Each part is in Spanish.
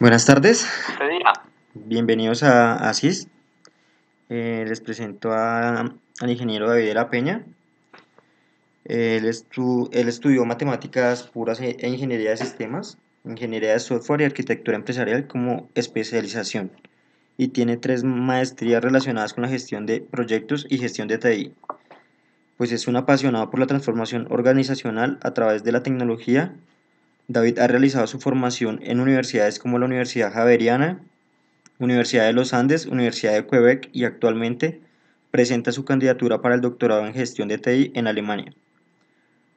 Buenas tardes, Este día. bienvenidos a ASIS. Les presento al ingeniero David de la Peña. Él estudió matemáticas puras e ingeniería de sistemas, ingeniería de software y arquitectura empresarial como especialización. Y tiene 3 maestrías relacionadas con la gestión de proyectos y gestión de TI. Pues es un apasionado por la transformación organizacional a través de la tecnología. David ha realizado su formación en universidades como la Universidad Javeriana, Universidad de los Andes, Universidad de Quebec y actualmente presenta su candidatura para el doctorado en gestión de TI en Alemania.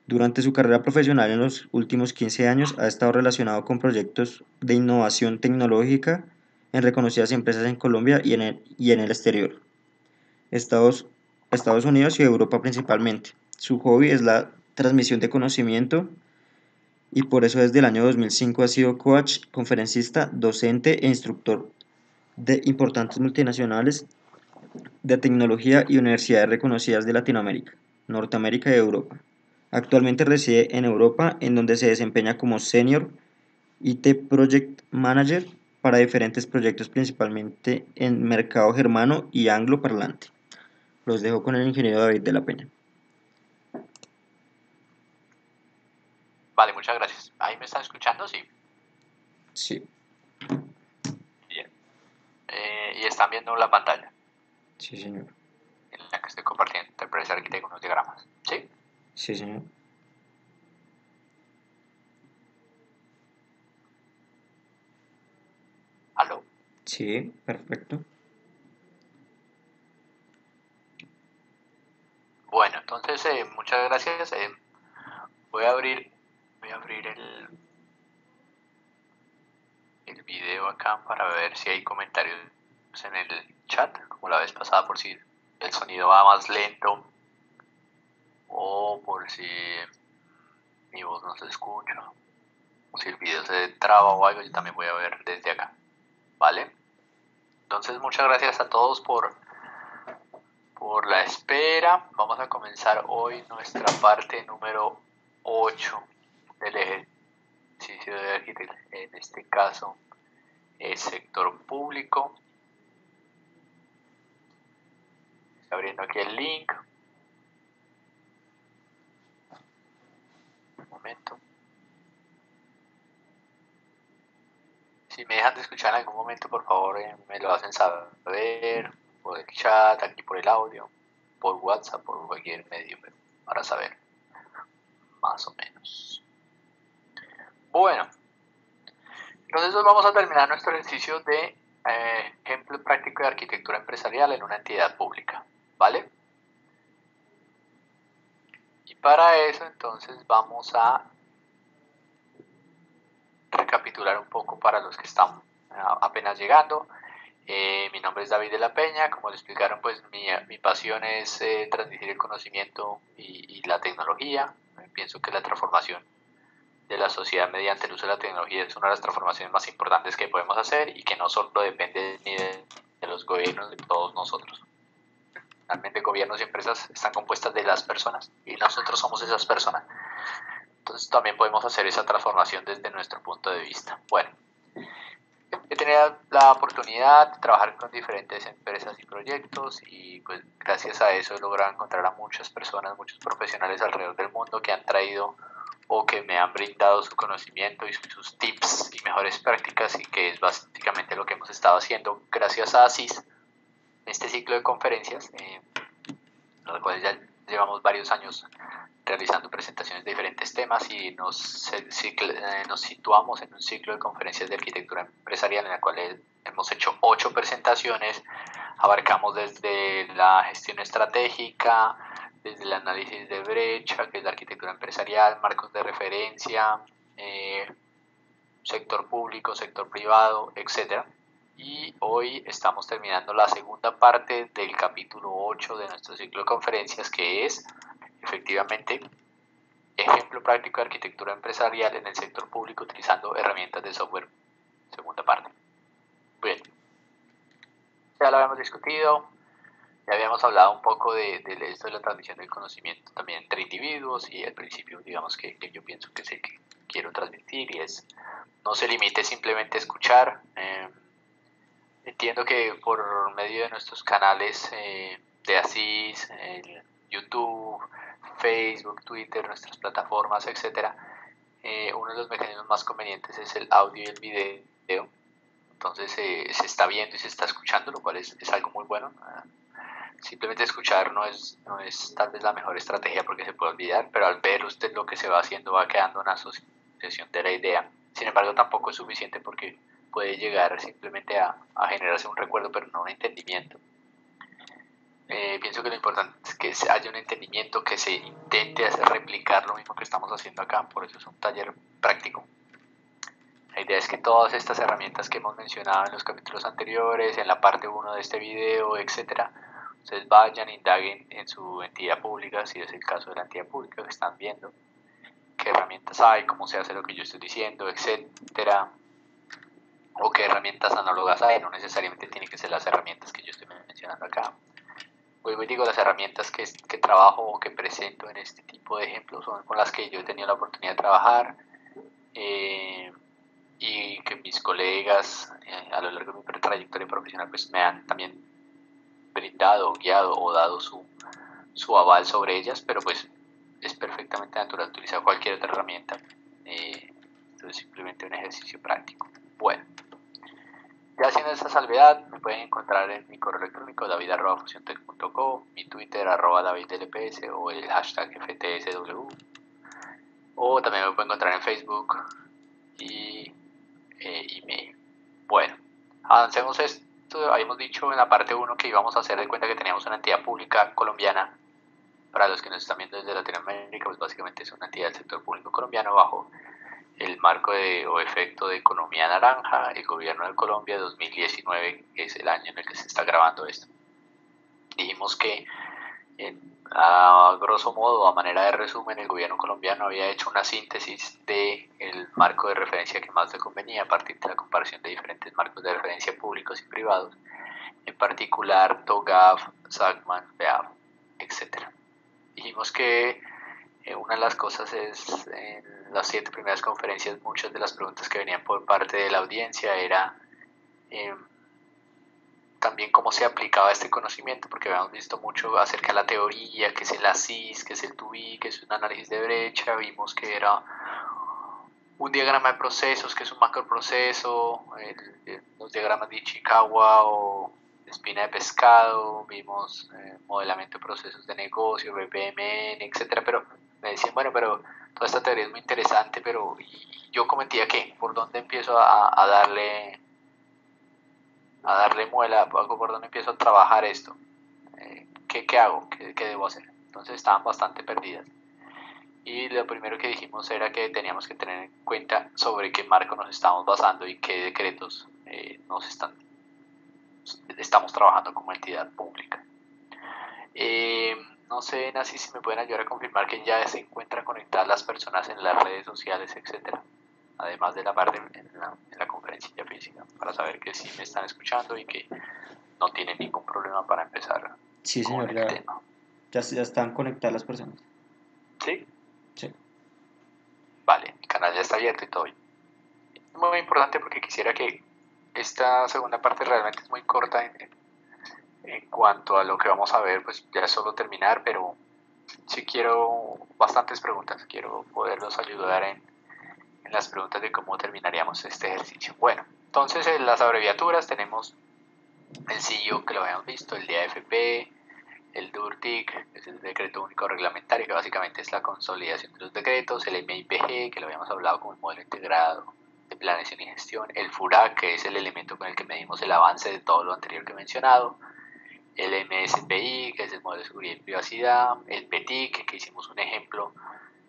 Durante su carrera profesional en los últimos 15 años ha estado relacionado con proyectos de innovación tecnológica en reconocidas empresas en Colombia y en el exterior, Estados, Estados Unidos y Europa principalmente. Su hobby es la transmisión de conocimiento y por eso desde el año 2005 ha sido coach, conferencista, docente e instructor de importantes multinacionales de tecnología y universidades reconocidas de Latinoamérica, Norteamérica y Europa. Actualmente reside en Europa, en donde se desempeña como Senior IT Project Manager para diferentes proyectos, principalmente en mercado germano y angloparlante. Los dejo con el ingeniero David de la Peña. Vale, muchas gracias. ¿Ahí me están escuchando? Sí. Sí, Bien. Y están viendo la pantalla sí, señor. en la que estoy compartiendo. Te parece aquí tengo unos diagramas. ¿Sí? Sí, señor. ¿Aló? Sí, perfecto. Bueno, entonces muchas gracias. Voy a abrir el video acá para ver si hay comentarios en el chat, como la vez pasada, por si el sonido va más lento o por si mi voz no se escucha o si el video se traba o algo. Yo también voy a ver desde acá. ¿Vale? Entonces, muchas gracias a todos por la espera. Vamos a comenzar hoy nuestra parte número 8 del ejercicio de arquitectura. En este caso, el sector público. Estoy abriendo aquí el link. Un momento. Si me dejan de escuchar en algún momento, por favor, me lo hacen saber por el chat, aquí por el audio, por WhatsApp, por cualquier medio, para saber más o menos. Bueno, entonces hoy vamos a terminar nuestro ejercicio de ejemplo práctico de arquitectura empresarial en una entidad pública, ¿vale? Y para eso entonces vamos a recapitular un poco para los que están apenas llegando. Mi nombre es David de la Peña. Como les explicaron, pues mi pasión es transmitir el conocimiento y la tecnología. Pienso que la transformación de la sociedad mediante el uso de la tecnología es una de las transformaciones más importantes que podemos hacer y que no solo depende ni de los gobiernos, de todos nosotros. Realmente gobiernos y empresas están compuestas de las personas y nosotros somos esas personas. Entonces también podemos hacer esa transformación desde nuestro punto de vista. Bueno, he tenido la oportunidad de trabajar con diferentes empresas y proyectos y pues gracias a eso he logrado encontrar a muchas personas, muchos profesionales alrededor del mundo que han traído o que me han brindado su conocimiento y sus tips y mejores prácticas, y que es básicamente lo que hemos estado haciendo gracias a ASIS, este ciclo de conferencias, en los cuales ya llevamos varios años realizando presentaciones de diferentes temas y nos situamos en un ciclo de conferencias de arquitectura empresarial en la cual hemos hecho 8 presentaciones. Abarcamos desde la gestión estratégica, desde el análisis de brecha, que es la arquitectura empresarial, marcos de referencia, sector público, sector privado, etcétera. Y hoy estamos terminando la segunda parte del capítulo 8 de nuestro ciclo de conferencias, que es efectivamente ejemplo práctico de arquitectura empresarial en el sector público utilizando herramientas de software. Segunda parte. Bien, ya lo habíamos discutido, ya habíamos hablado un poco de esto de la transmisión del conocimiento también entre individuos, y el principio, digamos, que yo pienso que es el que quiero transmitir, y es no se limite simplemente a escuchar. Entiendo que por medio de nuestros canales de Asís, YouTube, Facebook, Twitter, nuestras plataformas, etcétera, uno de los mecanismos más convenientes es el audio y el video. Entonces se está viendo y se está escuchando, lo cual es algo muy bueno. Simplemente escuchar no es tal vez la mejor estrategia porque se puede olvidar, pero al ver usted lo que se va haciendo va quedando una asociación de la idea. Sin embargo, tampoco es suficiente porque puede llegar simplemente a generarse un recuerdo, pero no un entendimiento. Pienso que lo importante es que haya un entendimiento, que se intente hacer replicar lo mismo que estamos haciendo acá, por eso es un taller práctico. La idea es que todas estas herramientas que hemos mencionado en los capítulos anteriores, en la parte 1 de este video, etcétera, ustedes vayan, indaguen en su entidad pública, si es el caso de la entidad pública que están viendo, qué herramientas hay, cómo se hace lo que yo estoy diciendo, etcétera, o qué herramientas análogas hay, no necesariamente tienen que ser las herramientas que yo estoy mencionando acá. Vuelvo y digo, las herramientas que trabajo o que presento en este tipo de ejemplos son con las que yo he tenido la oportunidad de trabajar y que mis colegas a lo largo de mi trayectoria profesional pues me han también brindado, guiado o dado su aval sobre ellas, pero pues es perfectamente natural utilizar cualquier otra herramienta. Esto es simplemente un ejercicio práctico. Bueno, ya haciendo esta salvedad, me pueden encontrar en mi correo electrónico david@fusiontech.co, mi Twitter @davidlps o el hashtag FTSW, o también me pueden encontrar en Facebook y email. Bueno, avancemos esto. Habíamos dicho en la parte 1 que íbamos a hacer de cuenta que teníamos una entidad pública colombiana. Para los que nos están viendo desde Latinoamérica, pues básicamente es una entidad del sector público colombiano bajo el marco o efecto de economía naranja, el gobierno de Colombia 2019, que es el año en el que se está grabando esto. Dijimos que a grosso modo, a manera de resumen, el gobierno colombiano había hecho una síntesis del marco de referencia que más le convenía a partir de la comparación de diferentes marcos de referencia públicos y privados, en particular TOGAF, SACMAN, BEAF, etc. Dijimos que una de las cosas es, en las 7 primeras conferencias, muchas de las preguntas que venían por parte de la audiencia era también cómo se aplicaba este conocimiento, porque habíamos visto mucho acerca de la teoría, que es el ASIS, que es el 2B, que es un análisis de brecha, vimos que era un diagrama de procesos, que es un macroproceso, los diagramas de Ichikawa o espina de pescado, vimos modelamiento de procesos de negocio, BPMN, etcétera, pero me decían, bueno, pero toda esta teoría es muy interesante, pero y yo cometía que, ¿por dónde empiezo a darle muela, por dónde empiezo a trabajar esto? ¿Qué hago? ¿Qué debo hacer? Entonces estaban bastante perdidas. Y lo primero que dijimos era que teníamos que tener en cuenta sobre qué marco nos estamos basando y qué decretos estamos trabajando como entidad pública. No sé, Nancy, si me pueden ayudar a confirmar que ya se encuentran conectadas las personas en las redes sociales, etcétera, además de la parte en la conferencia física, para saber que sí me están escuchando y que no tienen ningún problema para empezar Sí, con señor, el tema. ya están conectadas las personas. ¿Sí? Sí. Vale, el canal ya está abierto y todo. Es muy importante porque quisiera que esta segunda parte realmente es muy corta en cuanto a lo que vamos a ver, pues ya es solo terminar, pero sí quiero bastantes preguntas, quiero poderlos ayudar en las preguntas de cómo terminaríamos este ejercicio. Bueno, entonces en las abreviaturas tenemos el CIO, que lo habíamos visto, el DAFP, el DURTIC, que es el Decreto Único Reglamentario, que básicamente es la consolidación de los decretos, el MIPG, que lo habíamos hablado como el modelo integrado de planeación y gestión, el FURAC, que es el elemento con el que medimos el avance de todo lo anterior que he mencionado, el MSPI, que es el modelo de seguridad y privacidad, el PETIC, que hicimos un ejemplo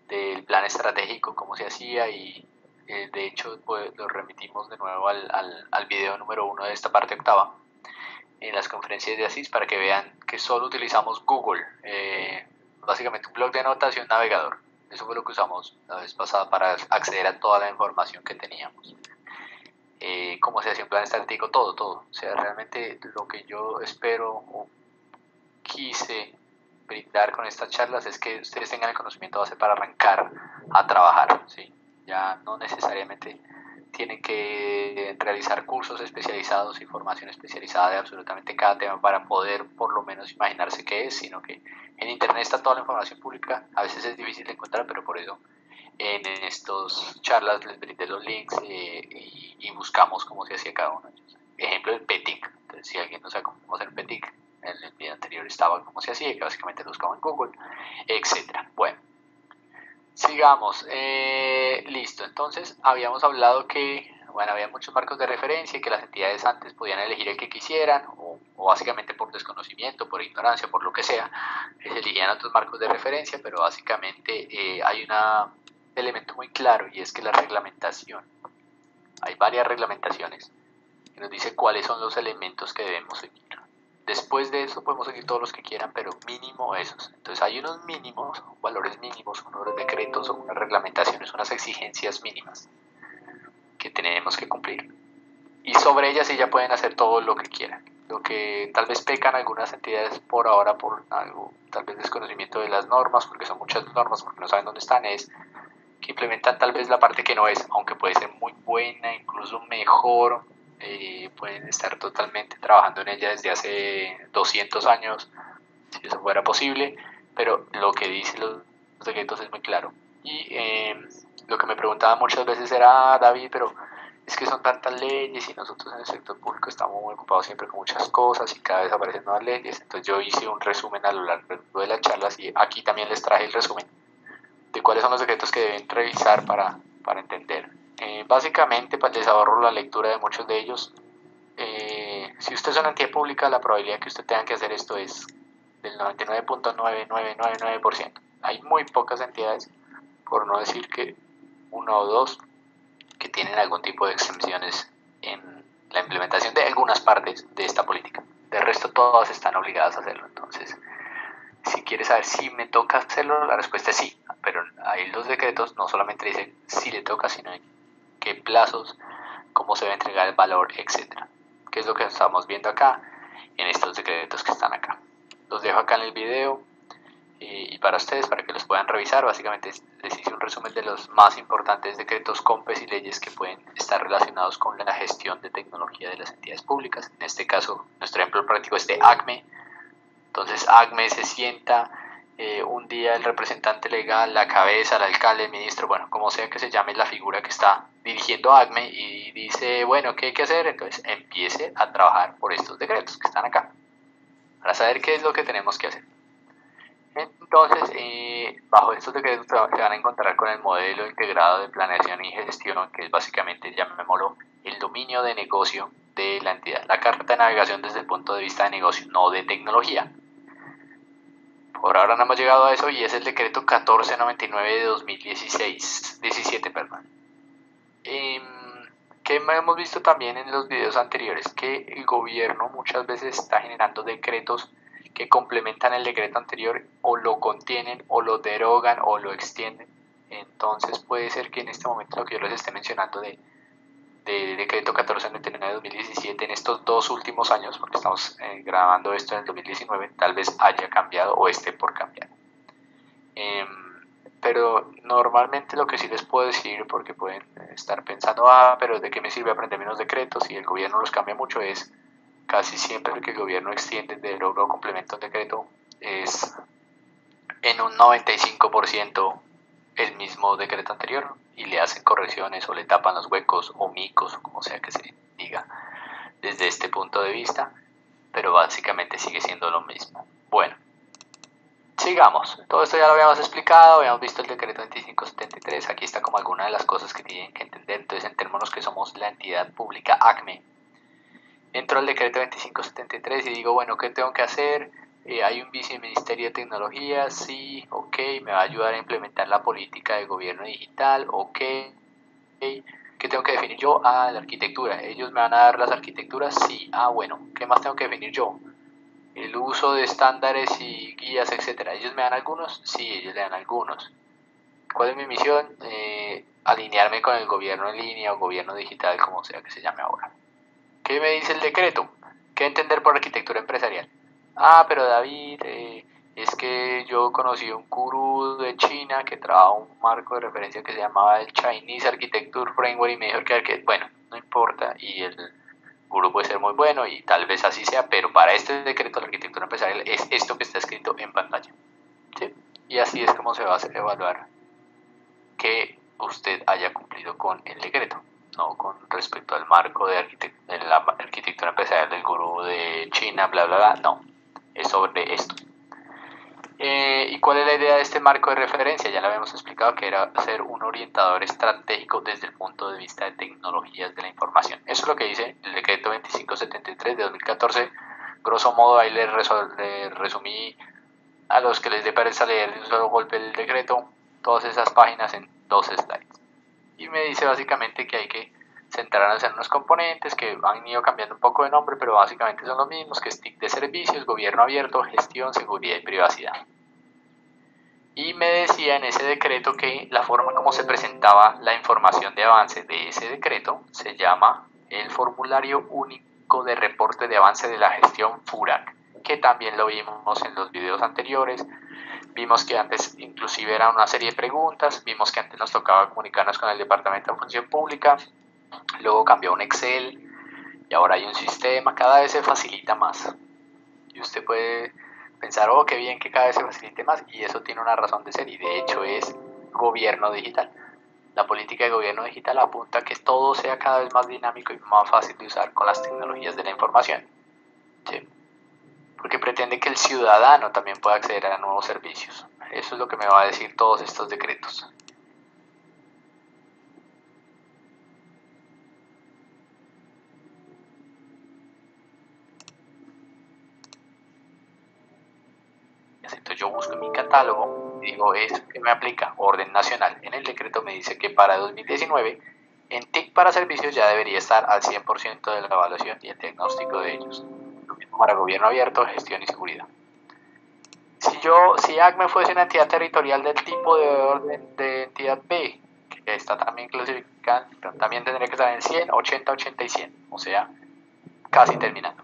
del plan estratégico, cómo se hacía, y de hecho pues, lo remitimos de nuevo al video número 1 de esta parte octava en las conferencias de Asís para que vean que solo utilizamos Google, básicamente un blog de notas y un navegador. Eso fue lo que usamos la vez pasada para acceder a toda la información que teníamos. Cómo se hacía un plan estratégico, todo. O sea, realmente lo que yo espero o quise brindar con estas charlas es que ustedes tengan el conocimiento base para arrancar a trabajar, ¿sí? Ya no necesariamente tienen que realizar cursos especializados y formación especializada de absolutamente cada tema para poder por lo menos imaginarse qué es, sino que en internet está toda la información pública. A veces es difícil de encontrar, pero por eso en estas charlas les brindé los links y buscamos cómo se hacía cada uno de ellos. Ejemplo, el PETIC. Entonces, si alguien no sabe cómo hacer PETIC, en el video anterior estaba cómo se hacía, que básicamente lo buscaba en Google, etcétera. Bueno, sigamos. Listo. Entonces, habíamos hablado que había muchos marcos de referencia y que las entidades antes podían elegir el que quisieran, o básicamente por desconocimiento, por ignorancia, por lo que sea, se elegían otros marcos de referencia, pero básicamente hay un elemento muy claro, y es que la reglamentación, hay varias reglamentaciones que nos dice cuáles son los elementos que debemos seguir. Después de eso podemos seguir todos los que quieran, pero mínimo esos. Entonces hay unos mínimos, valores mínimos, unos decretos, unas reglamentaciones, unas exigencias mínimas que tenemos que cumplir. Y sobre ellas sí ya pueden hacer todo lo que quieran. Lo que tal vez pecan algunas entidades por ahora por algo, tal vez desconocimiento de las normas, porque son muchas normas, porque no saben dónde están, es que implementan tal vez la parte que no es, aunque puede ser muy buena, incluso mejor, pueden estar totalmente trabajando en ella desde hace 200 años, si eso fuera posible, pero lo que dicen los decretos es muy claro. Y lo que me preguntaba muchas veces era, David, pero es que son tantas leyes y nosotros en el sector público estamos muy ocupados siempre con muchas cosas y cada vez aparecen nuevas leyes. Entonces yo hice un resumen a lo largo de las charlas y aquí también les traje el resumen de cuáles son los decretos que deben revisar para entender. Básicamente les ahorro la lectura de muchos de ellos. Si usted es una entidad pública, la probabilidad que usted tenga que hacer esto es del 99.9999%. Hay muy pocas entidades, por no decir que una o dos, que tienen algún tipo de exenciones en la implementación de algunas partes de esta política. De resto, todas están obligadas a hacerlo. Entonces, si quieres saber si me toca hacerlo, la respuesta es sí, pero ahí los decretos no solamente dicen si le toca, sino en qué plazos, cómo se va a entregar el valor, etcétera. ¿Qué es lo que estamos viendo acá en estos decretos que están acá? Los dejo acá en el video y para ustedes, para que los puedan revisar. Básicamente les hice un resumen de los más importantes decretos, COMPES y leyes que pueden estar relacionados con la gestión de tecnología de las entidades públicas. En este caso, nuestro ejemplo práctico es de ACME. Entonces ACME se sienta un día el representante legal, la cabeza, el alcalde, el ministro, bueno, como sea que se llame la figura que está dirigiendo ACME, y dice, bueno, ¿qué hay que hacer? Entonces empiece a trabajar por estos decretos que están acá, para saber qué es lo que tenemos que hacer. Entonces, bajo estos decretos se van a encontrar con el modelo integrado de planeación y gestión, que es básicamente, llamémoslo, el dominio de negocio de la entidad, la carta de navegación desde el punto de vista de negocio, no de tecnología. Por ahora no hemos llegado a eso y es el decreto 1499 de 2017, perdón. Que hemos visto también en los videos anteriores, que el gobierno muchas veces está generando decretos que complementan el decreto anterior, o lo contienen, o lo derogan, o lo extienden. Entonces puede ser que en este momento lo que yo les esté mencionando de decreto 1499 de 2017 en estos 2 últimos años, porque estamos grabando esto en el 2019, tal vez haya cambiado o esté por cambiar. Pero normalmente lo que sí les puedo decir, porque pueden estar pensando, pero ¿de qué me sirve aprender menos decretos si el gobierno los cambia mucho? Es casi siempre que el gobierno extiende, deroga o complementa un decreto, es en un 95% el mismo decreto anterior, y le hacen correcciones o le tapan los huecos o micos, o como sea que se diga desde este punto de vista, pero básicamente sigue siendo lo mismo. Bueno, sigamos. Todo esto ya lo habíamos explicado, habíamos visto el decreto 2573, aquí está como alguna de las cosas que tienen que entender. Entonces, en términos que somos la entidad pública ACME, entro al decreto 2573 y digo, bueno, ¿qué tengo que hacer? Hay un viceministerio de tecnología, sí, ok, me va a ayudar a implementar la política de gobierno digital, ok. ¿Qué tengo que definir yo? La arquitectura. ¿Ellos me van a dar las arquitecturas? Sí. Bueno, ¿qué más tengo que definir yo? El uso de estándares y guías, etcétera. ¿Ellos me dan algunos? Sí, ellos le dan algunos. ¿Cuál es mi misión? Alinearme con el gobierno en línea o gobierno digital, como sea que se llame ahora. ¿Qué me dice el decreto? ¿Qué entender por arquitectura empresarial? Pero David, es que yo conocí un gurú de China que trabajaba un marco de referencia que se llamaba el Chinese Architecture Framework y me dijo que bueno, no importa, y el gurú puede ser muy bueno y tal vez así sea, pero para este decreto de la arquitectura empresarial es esto que está escrito en pantalla. ¿Sí? Y así es como se va a evaluar que usted haya cumplido con el decreto, no con respecto al marco de la arquitectura empresarial del gurú de China, bla, bla, bla, no, es sobre esto. ¿Y cuál es la idea de este marco de referencia? Ya lo habíamos explicado que era ser un orientador estratégico desde el punto de vista de tecnologías de la información. Eso es lo que dice el decreto 2573 de 2014. Grosso modo, ahí les resumí a los que les dé pereza leer de un solo golpe el decreto, todas esas páginas en 2 slides. Y me dice básicamente que hay que centrarnos en unos componentes que han ido cambiando un poco de nombre, pero básicamente son los mismos, que es TIC de servicios, gobierno abierto, gestión, seguridad y privacidad. Y me decía en ese decreto que la forma como se presentaba la información de avance de ese decreto se llama el formulario único de reporte de avance de la gestión FURAC, que también lo vimos en los videos anteriores. Vimos que antes inclusive era una serie de preguntas, vimos que antes nos tocaba comunicarnos con el Departamento de Función Pública, luego cambió a un Excel y ahora hay un sistema, cada vez se facilita más. Y usted puede pensar, oh, qué bien que cada vez se facilite más, y eso tiene una razón de ser, y de hecho es gobierno digital. La política de gobierno digital apunta a que todo sea cada vez más dinámico y más fácil de usar con las tecnologías de la información. ¿Sí? Porque pretende que el ciudadano también pueda acceder a nuevos servicios. Eso es lo que me va a decir todos estos decretos. Entonces yo busco en mi catálogo y digo, ¿esto qué me aplica? Orden nacional. En el decreto me dice que para 2019 en TIC para servicios ya debería estar al 100% de la evaluación y el diagnóstico de ellos. Lo mismo para gobierno abierto, gestión y seguridad. Si ACME fuese una entidad territorial del tipo de orden de entidad B, que está también clasificada, también tendría que estar en 100, 80, 80 y 100. O sea, casi terminando.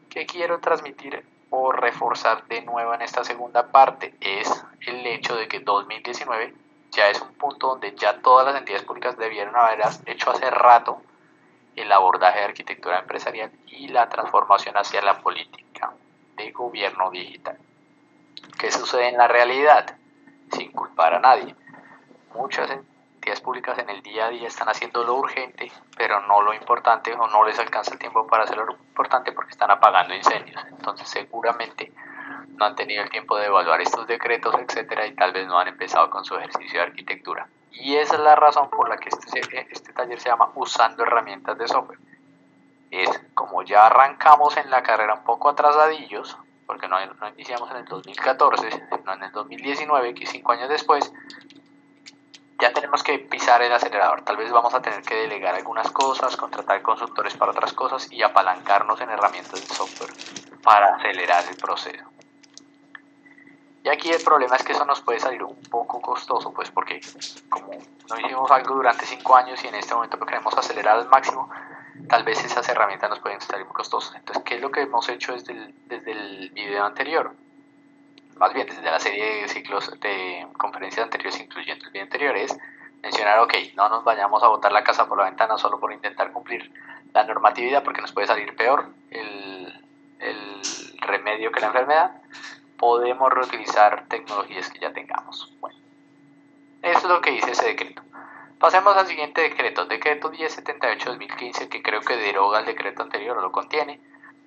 ¿Qué quiero transmitir o reforzar de nuevo en esta segunda parte? Es el hecho de que 2019 ya es un punto donde ya todas las entidades públicas debieron haber hecho hace rato el abordaje de arquitectura empresarial y la transformación hacia la política de gobierno digital. ¿Qué sucede en la realidad? Sin culpar a nadie. Muchas entidades públicas en el día a día están haciendo lo urgente, pero no lo importante, o no les alcanza el tiempo para hacer lo importante porque están apagando incendios. Entonces seguramente no han tenido el tiempo de evaluar estos decretos, etcétera, y tal vez no han empezado con su ejercicio de arquitectura. Y esa es la razón por la que este taller se llama Usando herramientas de software. Es como ya arrancamos en la carrera un poco atrasadillos, porque no iniciamos en el 2014, sino en el 2019, que 5 años después, ya tenemos que pisar el acelerador. Tal vez vamos a tener que delegar algunas cosas, contratar consultores para otras cosas y apalancarnos en herramientas de software para acelerar el proceso. Y aquí el problema es que eso nos puede salir un poco costoso, pues porque como no hicimos algo durante 5 años y en este momento lo queremos acelerar al máximo, tal vez esas herramientas nos pueden salir muy costosas. Entonces, ¿qué es lo que hemos hecho desde el video anterior? Más bien desde la serie de ciclos de conferencias anteriores, incluyendo el video anterior, es mencionar, ok, no nos vayamos a botar la casa por la ventana solo por intentar cumplir la normatividad, porque nos puede salir peor el remedio que la enfermedad. Podemos reutilizar tecnologías que ya tengamos. Bueno, eso es lo que dice ese decreto. Pasemos al siguiente decreto, decreto 1078-2015, que creo que deroga el decreto anterior o lo contiene,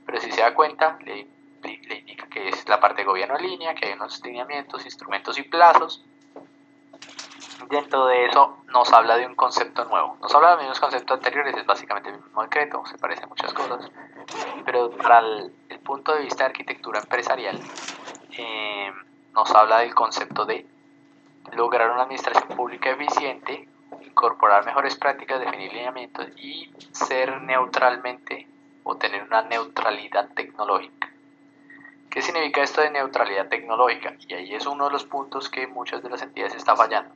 pero si se da cuenta, le indica que es la parte de gobierno en línea, que hay unos lineamientos, instrumentos y plazos. Dentro de eso nos habla de un concepto nuevo. Nos habla de los mismos conceptos anteriores, es básicamente el mismo decreto, se parecen muchas cosas, pero para el punto de vista de arquitectura empresarial, nos habla del concepto de lograr una administración pública eficiente, incorporar mejores prácticas, definir lineamientos y ser neutralmente o tener una neutralidad tecnológica. ¿Qué significa esto de neutralidad tecnológica? Y ahí es uno de los puntos que muchas de las entidades están fallando.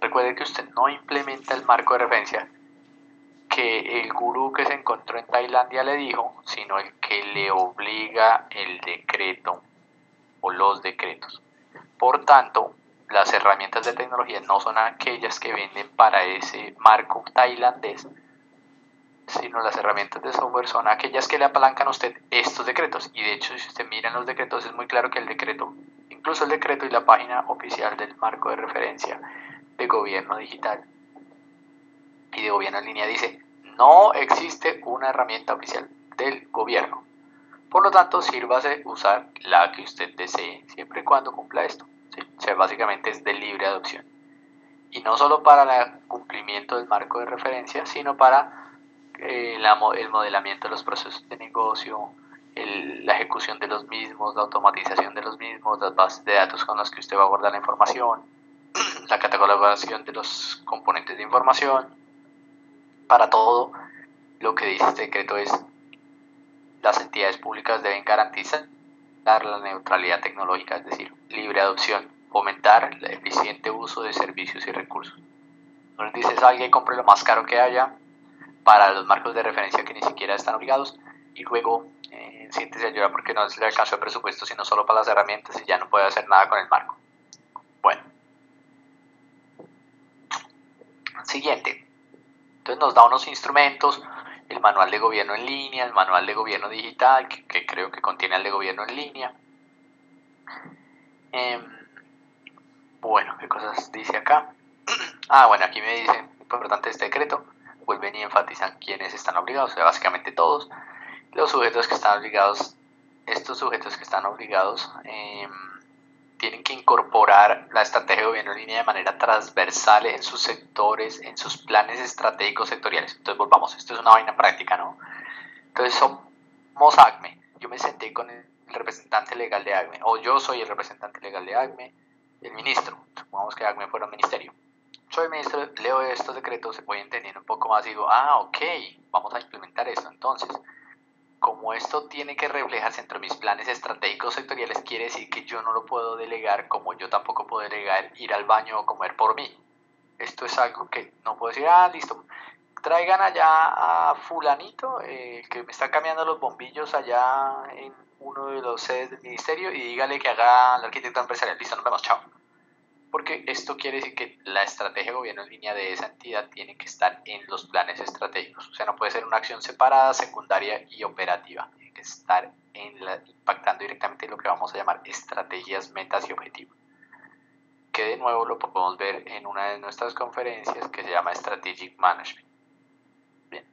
Recuerde que usted no implementa el marco de referencia que el gurú que se encontró en Tailandia le dijo, sino el que le obliga el decreto o los decretos. Por tanto, las herramientas de tecnología no son aquellas que venden para ese marco tailandés, sino las herramientas de software son aquellas que le apalancan a usted estos decretos. Y de hecho, si usted mira en los decretos, es muy claro que el decreto, incluso el decreto y la página oficial del marco de referencia de gobierno digital y de gobierno en línea dice: no existe una herramienta oficial del gobierno. Por lo tanto, sírvase usar la que usted desee, siempre y cuando cumpla esto. ¿Sí? O sea, básicamente es de libre adopción. Y no solo para el cumplimiento del marco de referencia, sino para el modelamiento de los procesos de negocio, la ejecución de los mismos, la automatización de los mismos, las bases de datos con las que usted va a guardar la información, la catalogación de los componentes de información. Para todo lo que dice este decreto es: las entidades públicas deben garantizar la neutralidad tecnológica, es decir, libre adopción, fomentar el eficiente uso de servicios y recursos. Nos dice: salga y compre lo más caro que haya para los marcos de referencia que ni siquiera están obligados, y luego siéntese a llorar porque no se le alcanzó el presupuesto sino solo para las herramientas y ya no puede hacer nada con el marco. Bueno, siguiente. Entonces nos da unos instrumentos: el manual de gobierno en línea, el manual de gobierno digital, que creo que contiene el de gobierno en línea. Bueno, ¿qué cosas dice acá? Bueno, aquí me dice, importante este decreto, vuelven y enfatizan quiénes están obligados, o sea, básicamente todos. Los sujetos que están obligados, estos sujetos que están obligados tienen que incorporar la estrategia de gobierno en línea de manera transversal en sus sectores, en sus planes estratégicos sectoriales. Entonces volvamos, esto es una vaina práctica, ¿no? Entonces somos ACME, yo me senté con el representante legal de ACME, o yo soy el representante legal de ACME, el ministro, supongamos que ACME fuera un ministerio. Soy ministro, leo estos decretos, voy entendiendo un poco más y digo: ok, vamos a implementar esto. Entonces, como esto tiene que reflejarse entre mis planes estratégicos sectoriales, quiere decir que yo no lo puedo delegar, como yo tampoco puedo delegar ir al baño o comer por mí. Esto es algo que no puedo decir: listo, traigan allá a fulanito, que me está cambiando los bombillos allá en uno de los sedes del ministerio, y dígale que haga el arquitecto empresarial. Listo, nos vemos, chao. Porque esto quiere decir que la estrategia de gobierno en línea de esa entidad tiene que estar en los planes estratégicos. O sea, no puede ser una acción separada, secundaria y operativa. Tiene que estar impactando directamente en lo que vamos a llamar estrategias, metas y objetivos. Que de nuevo lo podemos ver en una de nuestras conferencias que se llama Strategic Management. Bien.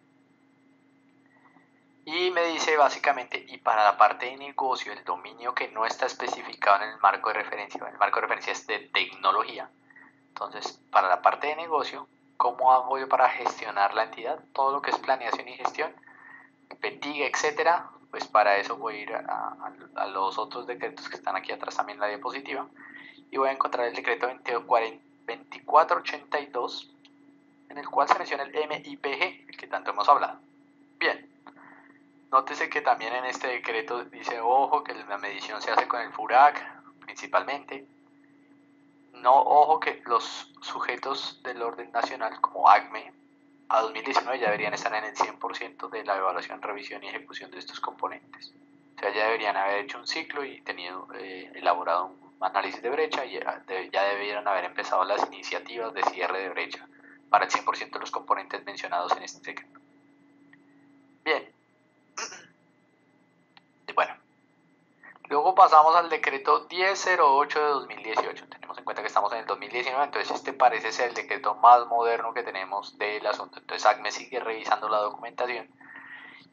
Y me dice básicamente: y para la parte de negocio, el dominio que no está especificado en el marco de referencia, el marco de referencia es de tecnología. Entonces, para la parte de negocio, ¿cómo hago yo para gestionar la entidad? Todo lo que es planeación y gestión, PETIG, etcétera. Pues para eso voy a ir a los otros decretos que están aquí atrás también en la diapositiva, y voy a encontrar el decreto 2482, en el cual se menciona el MIPG, el que tanto hemos hablado. Bien. Nótese que también en este decreto dice: ojo, que la medición se hace con el FURAC principalmente. No, ojo, que los sujetos del orden nacional, como ACME, a 2019 ya deberían estar en el 100% de la evaluación, revisión y ejecución de estos componentes. O sea, ya deberían haber hecho un ciclo y tenido elaborado un análisis de brecha, y ya debieran haber empezado las iniciativas de cierre de brecha para el 100% de los componentes mencionados en este decreto. Bien. Bueno, luego pasamos al decreto 1008 de 2018. Tenemos en cuenta que estamos en el 2019, entonces este parece ser el decreto más moderno que tenemos del asunto. Entonces ACME sigue revisando la documentación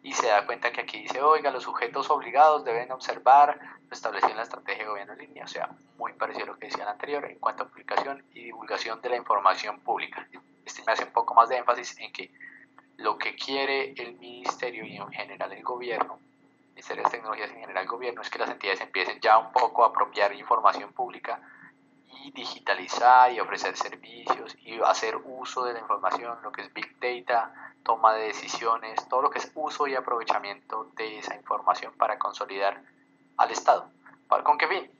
y se da cuenta que aquí dice: oiga, los sujetos obligados deben observar lo establecido en la estrategia de gobierno en línea. O sea, muy parecido a lo que decía el anterior en cuanto a publicación y divulgación de la información pública. Este me hace un poco más de énfasis en que lo que quiere el ministerio y en general el gobierno, Ministerio de Tecnologías en general el gobierno, es que las entidades empiecen ya un poco a apropiar información pública y digitalizar y ofrecer servicios y hacer uso de la información, lo que es Big Data, toma de decisiones, todo lo que es uso y aprovechamiento de esa información para consolidar al Estado. ¿Con qué fin?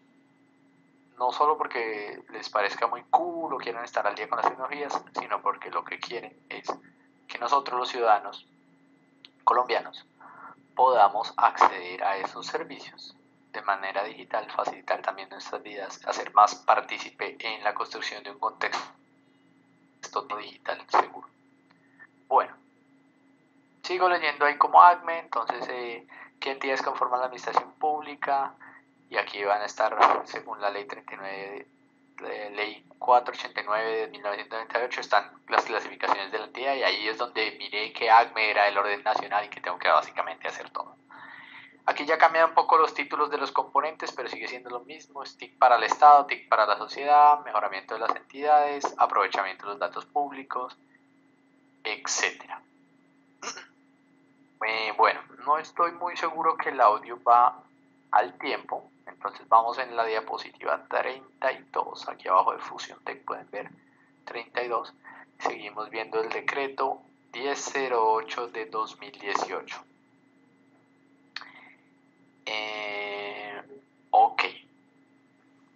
No solo porque les parezca muy cool o quieran estar al día con las tecnologías, sino porque lo que quieren es que nosotros los ciudadanos colombianos podamos acceder a esos servicios de manera digital, facilitar también nuestras vidas, hacer más partícipe en la construcción de un contexto digital seguro. Bueno, sigo leyendo ahí como ACME, entonces, ¿qué entidades conforman la administración pública? Y aquí van a estar, según la ley 39, ley 489 de 1998, están las clasificaciones de la entidad, y ahí es donde miré que ACME era el orden nacional y que tengo que básicamente hacer todo. Aquí ya cambian un poco los títulos de los componentes, pero sigue siendo lo mismo: TIC para el Estado, TIC para la sociedad, mejoramiento de las entidades, aprovechamiento de los datos públicos, etcétera. Bueno, no estoy muy seguro que el audio va al tiempo, entonces vamos en la diapositiva 32, aquí abajo de Fusion Tech pueden ver 32, seguimos viendo el decreto 1008 de 2018. Ok,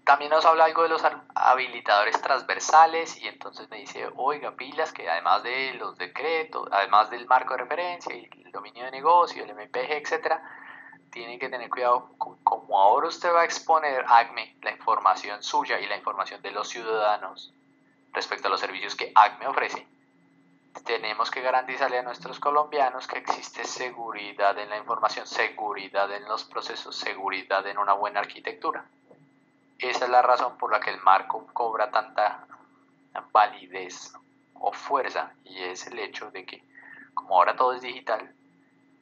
también nos habla algo de los habilitadores transversales, y entonces me dice, oiga, pilas, que además de los decretos, además del marco de referencia y el dominio de negocio, el MPG, etcétera, tienen que tener cuidado con cómo ahora usted va a exponer ACME la información suya y la información de los ciudadanos respecto a los servicios que ACME ofrece. Tenemos que garantizarle a nuestros colombianos que existe seguridad en la información, seguridad en los procesos, seguridad en una buena arquitectura. Esa es la razón por la que el marco cobra tanta validez o fuerza, y es el hecho de que, como ahora todo es digital,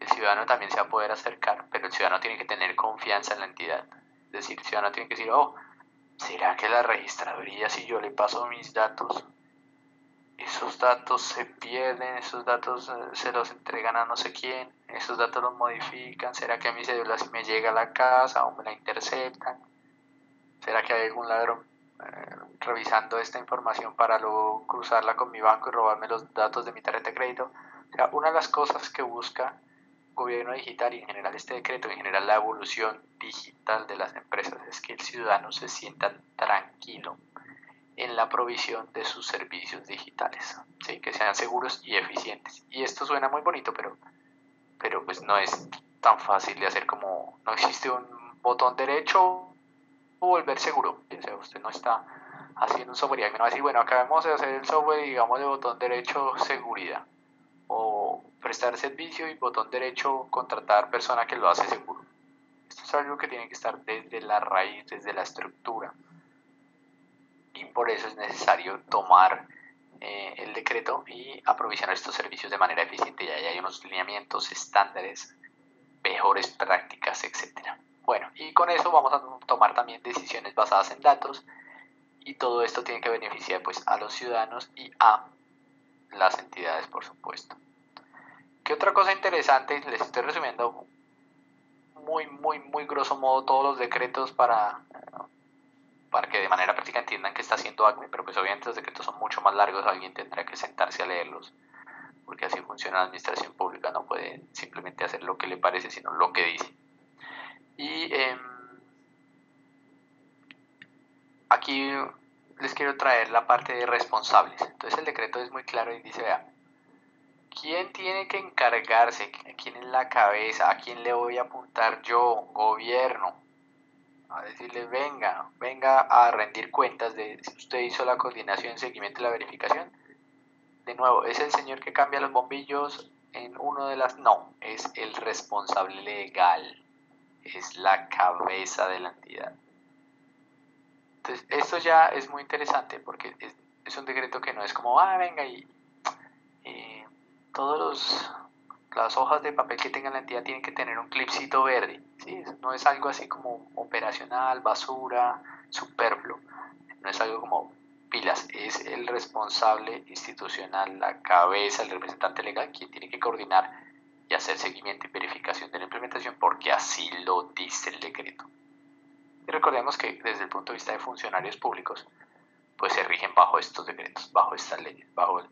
el ciudadano también se va a poder acercar, pero el ciudadano tiene que tener confianza en la entidad. Es decir, el ciudadano tiene que decir, oh, ¿será que la registraduría, si yo le paso mis datos, esos datos se pierden, esos datos se los entregan a no sé quién, esos datos los modifican? ¿Será que a mi cédula si me llega a la casa o me la interceptan? ¿Será que hay algún ladrón revisando esta información para luego cruzarla con mi banco y robarme los datos de mi tarjeta de crédito? O sea, una de las cosas que busca gobierno digital, y en general este decreto, en general la evolución digital de las empresas, es que el ciudadano se sienta tranquilo en la provisión de sus servicios digitales, ¿sí? Que sean seguros y eficientes. Y esto suena muy bonito, pero pues no es tan fácil de hacer. Como no existe un botón derecho volver seguro. O sea, usted no está haciendo un software y me va a decir, bueno, acabamos de hacer el software y digamos de botón derecho seguridad, o prestar servicio y botón derecho contratar persona que lo hace seguro. Esto es algo que tiene que estar desde la raíz, desde la estructura, y por eso es necesario tomar el decreto y aprovisionar estos servicios de manera eficiente. Ya hay unos lineamientos, estándares, mejores prácticas, etcétera. Bueno, y con eso vamos a tomar también decisiones basadas en datos, y todo esto tiene que beneficiar pues a los ciudadanos y a las entidades, por supuesto. ¿Qué otra cosa interesante? Les estoy resumiendo muy grosso modo todos los decretos para que de manera práctica entiendan qué está haciendo ACME, pero pues obviamente los decretos son mucho más largos, alguien tendrá que sentarse a leerlos, porque así funciona la administración pública, no puede simplemente hacer lo que le parece, sino lo que dice. Y aquí les quiero traer la parte de responsables. Entonces el decreto es muy claro y dice, vea, ¿quién tiene que encargarse? ¿Quién es la cabeza? ¿A quién le voy a apuntar yo, gobierno? A decirle, venga a rendir cuentas de si usted hizo la coordinación, seguimiento y la verificación. De nuevo, ¿es el señor que cambia los bombillos en uno de las...? No, es el responsable legal, es la cabeza de la entidad. Entonces, esto ya es muy interesante porque es un decreto que no es como, venga y todas las hojas de papel que tenga la entidad tienen que tener un clipcito verde, ¿sí? No es algo así como operacional, basura, superfluo, no es algo como pilas, es el responsable institucional, la cabeza, el representante legal, quien tiene que coordinar y hacer seguimiento y verificación de la implementación, porque así lo dice el decreto. Y recordemos que desde el punto de vista de funcionarios públicos, pues se rigen bajo estos decretos, bajo estas leyes, bajo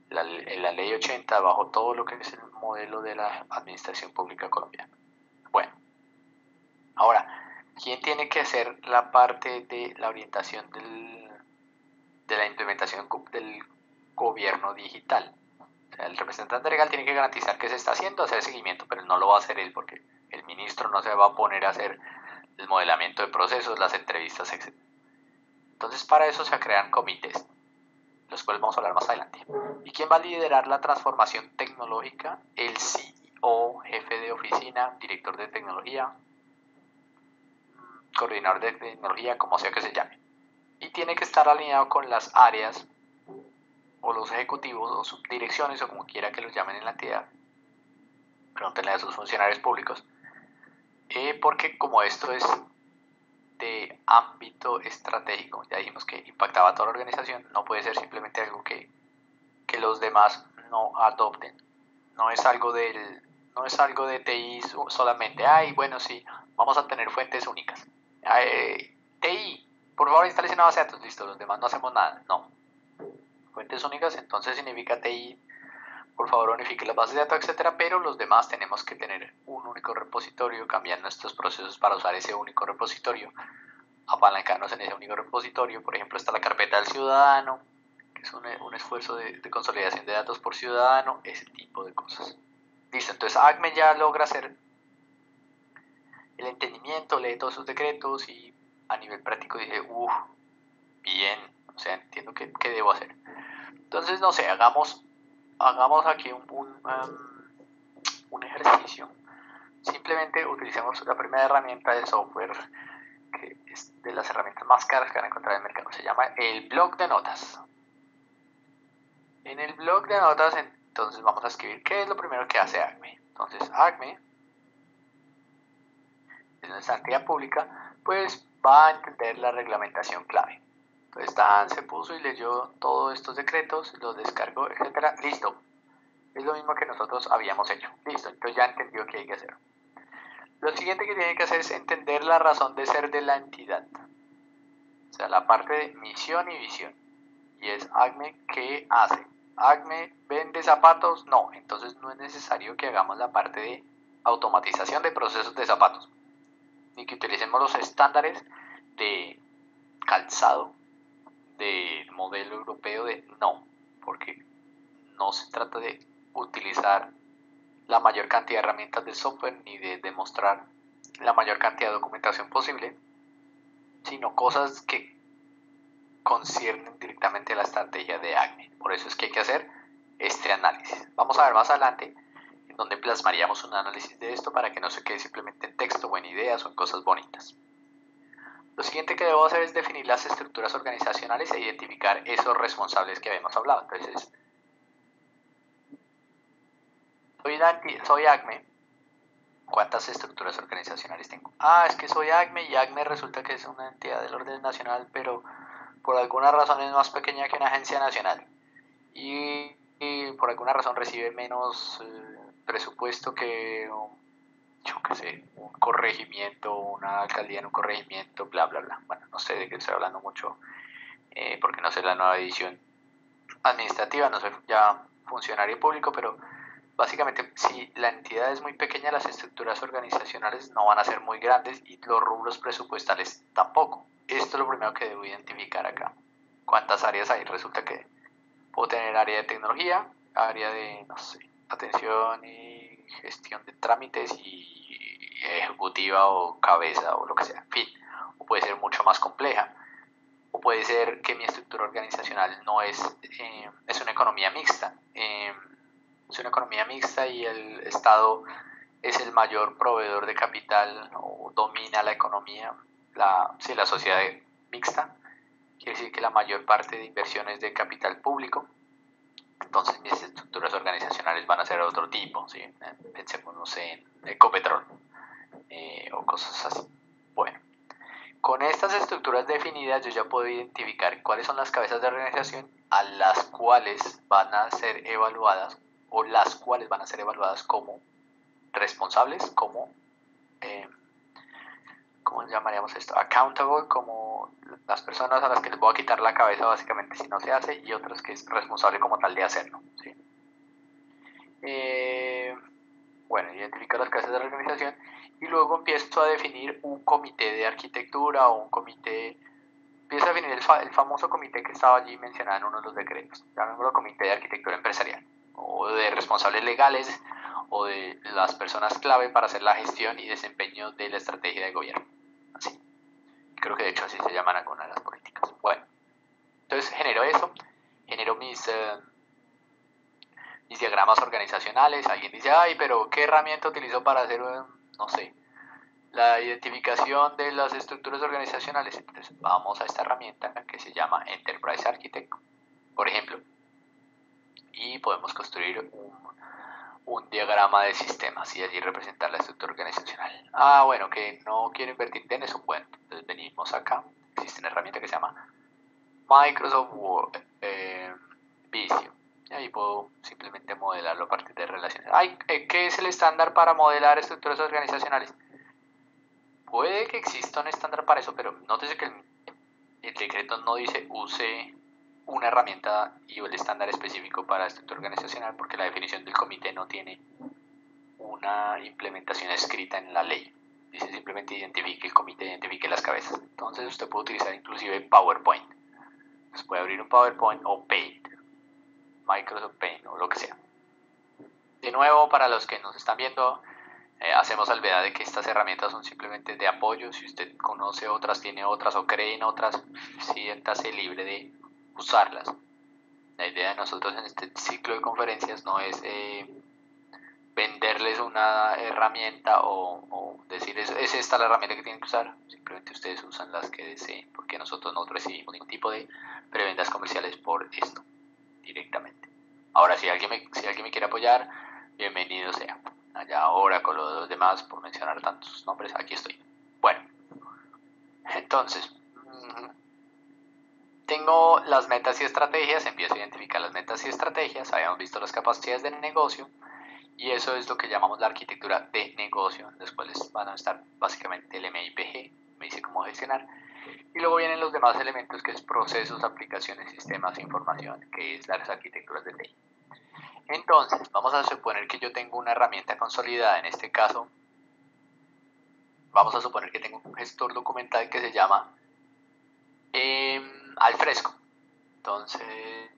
la ley 80, bajo todo lo que es el modelo de la administración pública colombiana. Bueno, ahora, ¿quién tiene que hacer la parte de la orientación de la implementación del gobierno digital? O sea, el representante legal tiene que garantizar que se está haciendo, hacer seguimiento, pero no lo va a hacer él, porque el ministro no se va a poner a hacer el modelamiento de procesos, las entrevistas, etc. Entonces para eso se crean comités, los cuales vamos a hablar más adelante. ¿Y quién va a liderar la transformación tecnológica? El CEO, jefe de oficina, director de tecnología, coordinador de tecnología, como sea que se llame. Y tiene que estar alineado con las áreas o los ejecutivos o subdirecciones o como quiera que los llamen en la entidad. Pregúntenle a sus funcionarios públicos. Porque como esto es de ámbito estratégico, ya dijimos que impactaba a toda la organización, no puede ser simplemente algo que los demás no adopten. No es algo de TI solamente, ay, bueno, sí, vamos a tener fuentes únicas. TI, por favor, instale una base de datos, listo, los demás no hacemos nada. No. Fuentes únicas, entonces significa TI, por favor, unifique las bases de datos, etcétera, pero los demás tenemos que tener un único repositorio, cambiar nuestros procesos para usar ese único repositorio, apalancarnos en ese único repositorio. Por ejemplo, está la carpeta del ciudadano, que es un esfuerzo de consolidación de datos por ciudadano, ese tipo de cosas. Listo, entonces ACME ya logra hacer el entendimiento, lee todos sus decretos y a nivel práctico dije, bien, o sea, entiendo qué debo hacer. Entonces, no sé, hagamos aquí un ejercicio. Simplemente utilicemos la primera herramienta de software, que es de las herramientas más caras que van a encontrar en el mercado. Se llama el blog de notas. En el blog de notas, entonces vamos a escribir qué es lo primero que hace ACME. Entonces, ACME, en nuestra entidad pública, pues va a entender la reglamentación clave. Entonces, Dan se puso y leyó todos estos decretos, los descargó, etcétera. Listo. Es lo mismo que nosotros habíamos hecho. Listo, entonces ya entendió qué hay que hacer. Lo siguiente que tiene que hacer es entender la razón de ser de la entidad. O sea, la parte de misión y visión. Y es ACME, ¿qué hace? ¿ACME vende zapatos? No, entonces no es necesario que hagamos la parte de automatización de procesos de zapatos. Ni que utilicemos los estándares de calzado, de modelo europeo, no. Porque no se trata de utilizar la mayor cantidad de herramientas de software ni de demostrar la mayor cantidad de documentación posible, sino cosas que conciernen directamente a la estrategia de ACME. Por eso es que hay que hacer este análisis. Vamos a ver más adelante en donde plasmaríamos un análisis de esto para que no se quede simplemente en texto o en ideas o en cosas bonitas. Lo siguiente que debo hacer es definir las estructuras organizacionales e identificar esos responsables que habíamos hablado. Entonces, soy ACME. ¿Cuántas estructuras organizacionales tengo? Es que soy ACME y ACME resulta que es una entidad del orden nacional, pero por alguna razón es más pequeña que una agencia nacional. Y por alguna razón recibe menos presupuesto que, yo qué sé, un corregimiento, una alcaldía en un corregimiento, bla, bla, bla. Bueno, no sé de qué estoy hablando mucho, porque no sé la nueva edición administrativa, no soy ya funcionario público, pero básicamente si la entidad es muy pequeña, las estructuras organizacionales no van a ser muy grandes y los rubros presupuestales tampoco. Esto es lo primero que debo identificar acá. ¿Cuántas áreas hay? Resulta que puedo tener área de tecnología, área de, no sé, atención y gestión de trámites y ejecutiva o cabeza o lo que sea, en fin, o puede ser mucho más compleja. O puede ser que mi estructura organizacional no es una economía mixta. Es una economía mixta y el Estado es el mayor proveedor de capital o domina la economía, la sociedad mixta. Quiere decir que la mayor parte de inversiones de capital público. Entonces mis estructuras organizacionales van a ser de otro tipo, ¿sí? Pensemos, no sé, en Ecopetrol o cosas así. Bueno, con estas estructuras definidas yo ya puedo identificar cuáles son las cabezas de organización a las cuales van a ser evaluadas o las cuales van a ser evaluadas como responsables, como, ¿cómo llamaríamos esto? Accountable, como las personas a las que les voy a quitar la cabeza básicamente si no se hace, y otras que es responsable como tal de hacerlo, ¿sí? Bueno, identifico las cabezas de la organización y luego empiezo a definir un comité de arquitectura o un comité, empiezo a definir el famoso comité que estaba allí mencionado en uno de los decretos, llamémoslo comité de arquitectura empresarial, o de responsables legales, o de las personas clave para hacer la gestión y desempeño de la estrategia de gobierno. Creo que de hecho así se llaman algunas de las políticas. Bueno, entonces genero eso, genero mis diagramas organizacionales. Alguien dice, ay, pero ¿qué herramienta utilizo para hacer, no sé, la identificación de las estructuras organizacionales? Entonces vamos a esta herramienta que se llama Enterprise Architect, por ejemplo, y podemos construir un diagrama de sistemas y allí representar la estructura organizacional. Ah, bueno, que no quiero invertir en eso, bueno, entonces venimos acá, existe una herramienta que se llama Microsoft Word, Visio, y ahí puedo simplemente modelarlo a partir de relaciones. Ay, ¿qué es el estándar para modelar estructuras organizacionales? Puede que exista un estándar para eso, pero nótese que el decreto no dice use una herramienta y el estándar específico para estructura organizacional, porque la definición del comité no tiene una implementación escrita en la ley. Dice simplemente identifique el comité, identifique las cabezas. Entonces usted puede utilizar inclusive PowerPoint. Entonces puede abrir un PowerPoint o Paint, Microsoft Paint o lo que sea. De nuevo, para los que nos están viendo, hacemos salvedad de que estas herramientas son simplemente de apoyo. Si usted conoce otras, tiene otras o cree en otras, siéntase libre de usarlas. La idea de nosotros en este ciclo de conferencias no es venderles una herramienta o decir es esta la herramienta que tienen que usar. Simplemente ustedes usan las que deseen, porque nosotros no recibimos ningún tipo de prebendas comerciales por esto directamente. Ahora, si alguien me quiere apoyar, bienvenido sea. Allá ahora con los demás, por mencionar tantos nombres, aquí estoy. Bueno, entonces, tengo las metas y estrategias, empiezo a identificar las metas y estrategias, habíamos visto las capacidades del negocio, y eso es lo que llamamos la arquitectura de negocio. Después les van a estar básicamente el MIPG, me dice cómo gestionar, y luego vienen los demás elementos, que es procesos, aplicaciones, sistemas, información, que es las arquitecturas de ley. Entonces, vamos a suponer que yo tengo una herramienta consolidada. En este caso, vamos a suponer que tengo un gestor documental que se llama Alfresco. Entonces,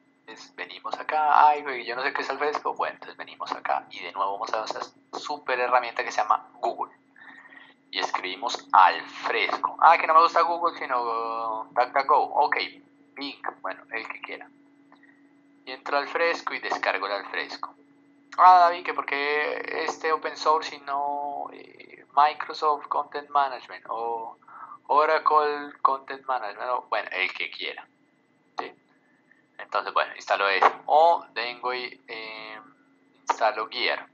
venimos acá. Ay, yo no sé qué es Alfresco. Bueno, entonces venimos acá y de nuevo vamos a esa super herramienta que se llama Google. Y escribimos Alfresco. Ah, que no me gusta Google, sino DuckDuckGo. Ok, Bing, bueno, el que quiera. Y entro al Fresco y descargo el Alfresco. Ah, David, que porque este open source y no Microsoft Content Management o Oracle Content Management, o, bueno, el que quiera. ¿Sí? Entonces, bueno, instalo eso. O vengo y instalo Gear.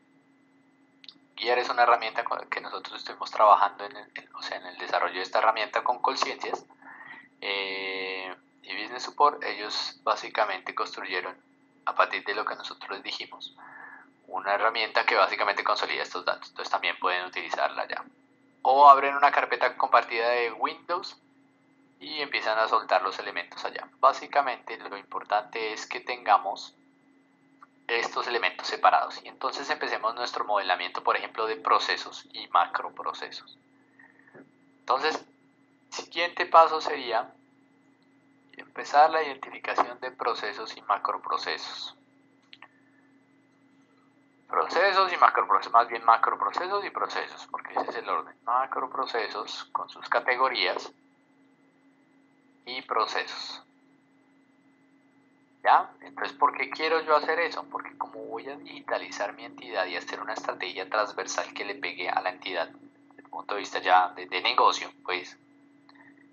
Gear es una herramienta que nosotros estuvimos trabajando en el desarrollo de esta herramienta con Colciencias. Y Business Support, ellos básicamente construyeron, a partir de lo que nosotros les dijimos, una herramienta que básicamente consolida estos datos. Entonces también pueden utilizarla ya. O abren una carpeta compartida de Windows y empiezan a soltar los elementos allá. Básicamente lo importante es que tengamos estos elementos separados. Y entonces empecemos nuestro modelamiento, por ejemplo, de procesos y macroprocesos. Entonces, siguiente paso sería empezar la identificación de procesos y macroprocesos. Procesos y macroprocesos, más bien macroprocesos y procesos, porque ese es el orden. Macroprocesos con sus categorías y procesos. ¿Ya? Entonces, ¿por qué quiero yo hacer eso? Porque como voy a digitalizar mi entidad y hacer una estrategia transversal que le pegue a la entidad desde el punto de vista ya de negocio, pues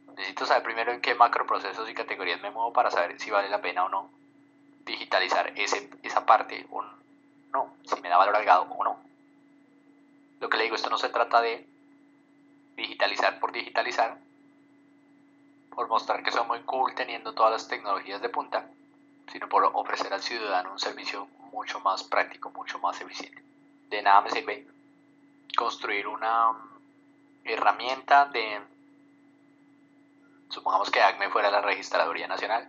necesito saber primero en qué macroprocesos y categorías me muevo para saber si vale la pena o no digitalizar esa parte o no, si me da valor agregado o no. Lo que le digo, esto no se trata de digitalizar, por mostrar que soy muy cool teniendo todas las tecnologías de punta, sino por ofrecer al ciudadano un servicio mucho más práctico, mucho más eficiente. De nada me sirve construir una herramienta de, supongamos que ACME fuera la registraduría nacional,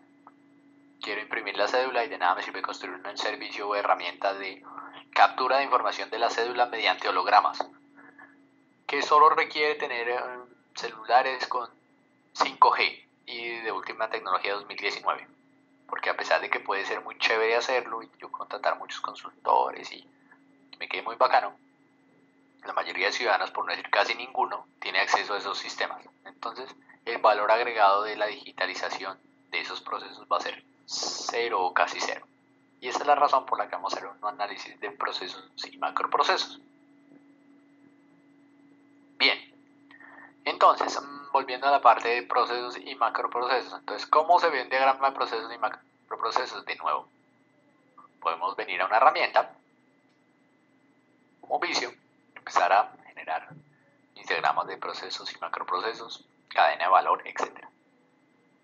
quiero imprimir la cédula y de nada me sirve construir un servicio o herramienta de captura de información de la cédula mediante hologramas, que solo requiere tener celulares con 5G y de última tecnología 2019, porque a pesar de que puede ser muy chévere hacerlo y yo contratar muchos consultores y me quede muy bacano, la mayoría de ciudadanos, por no decir casi ninguno, tiene acceso a esos sistemas. Entonces el valor agregado de la digitalización de esos procesos va a ser cero o casi cero. Y esa es la razón por la que vamos a hacer un análisis de procesos y macroprocesos. Bien, entonces, volviendo a la parte de procesos y macroprocesos. Entonces, ¿cómo se ve un diagrama de procesos y macroprocesos? De nuevo, podemos venir a una herramienta como Visio, empezar a generar mis diagramas de procesos y macroprocesos, cadena de valor, etc.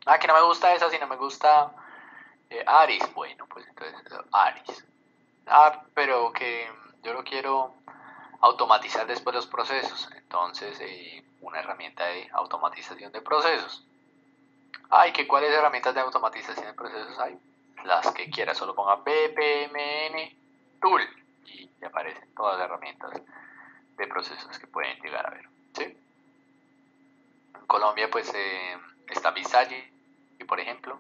Ah, que no me gusta esa, si no me gusta Aris. Bueno, pues entonces Aris. Ah, pero que yo lo quiero automatizar después los procesos. Entonces, una herramienta de automatización de procesos. Ay, ¿que cuáles herramientas de automatización de procesos hay? Las que quiera, solo ponga BPMN Tool y te aparecen todas las herramientas de procesos que pueden llegar a ver. ¿Sí? En Colombia, pues está Visage, por ejemplo,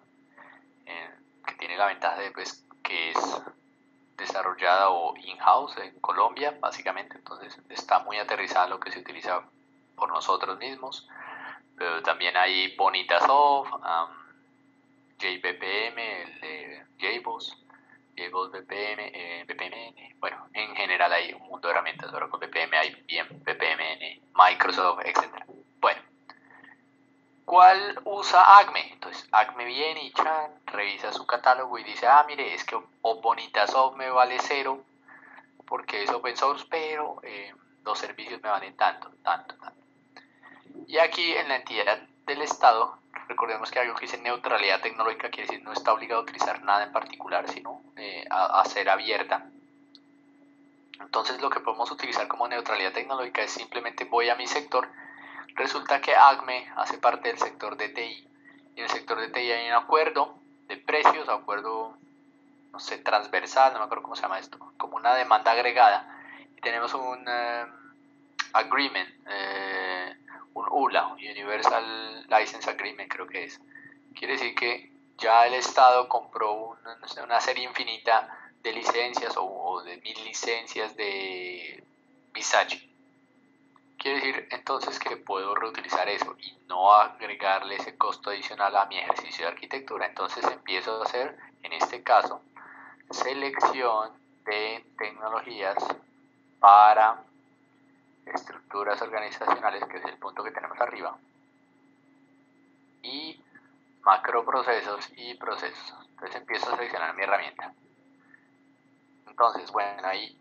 que tiene la ventaja de pues, que es desarrollada o in-house en Colombia, básicamente, entonces está muy aterrizada lo que se utiliza por nosotros mismos. Pero también hay Bonitasoft, JBPM, el de JBoss, JBoss BPM, BPMN. Bueno, en general hay un mundo de herramientas. Ahora con BPM hay bien BPMN, Microsoft, etc. Bueno, ¿cuál usa Acme? Entonces Acme viene y revisa su catálogo y dice, ah, mire, es que Bonitasoft me vale cero porque es open source, pero los servicios me valen tanto. Y aquí en la entidad del Estado, recordemos que algo que dice neutralidad tecnológica quiere decir no está obligado a utilizar nada en particular, sino a ser abierta. Entonces lo que podemos utilizar como neutralidad tecnológica es simplemente voy a mi sector. Resulta que ACME hace parte del sector de TI. Y en el sector de TI hay un acuerdo de precios, acuerdo, no sé, transversal, no me acuerdo cómo se llama esto, como una demanda agregada. Y tenemos un agreement, un ULA, Universal License Agreement creo que es. Quiere decir que ya el Estado compró una serie infinita de licencias o de 1000 licencias de Visage. Quiere decir entonces que puedo reutilizar eso y no agregarle ese costo adicional a mi ejercicio de arquitectura. Entonces empiezo a hacer, en este caso, selección de tecnologías para estructuras organizacionales, que es el punto que tenemos arriba, y macroprocesos y procesos. Entonces empiezo a seleccionar mi herramienta. Entonces, bueno, ahí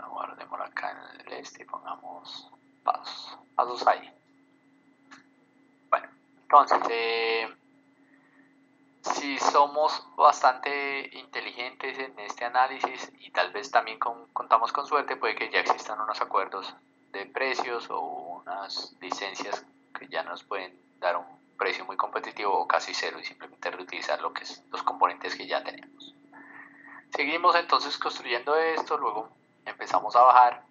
guardémoslo acá en el este y pongamos pasos ahí. Bueno, entonces, si somos bastante inteligentes en este análisis y tal vez también contamos con suerte, puede que ya existan unos acuerdos de precios o unas licencias que ya nos pueden dar un precio muy competitivo o casi cero y simplemente reutilizar lo que es los componentes que ya tenemos. Seguimos entonces construyendo esto, luego empezamos a bajar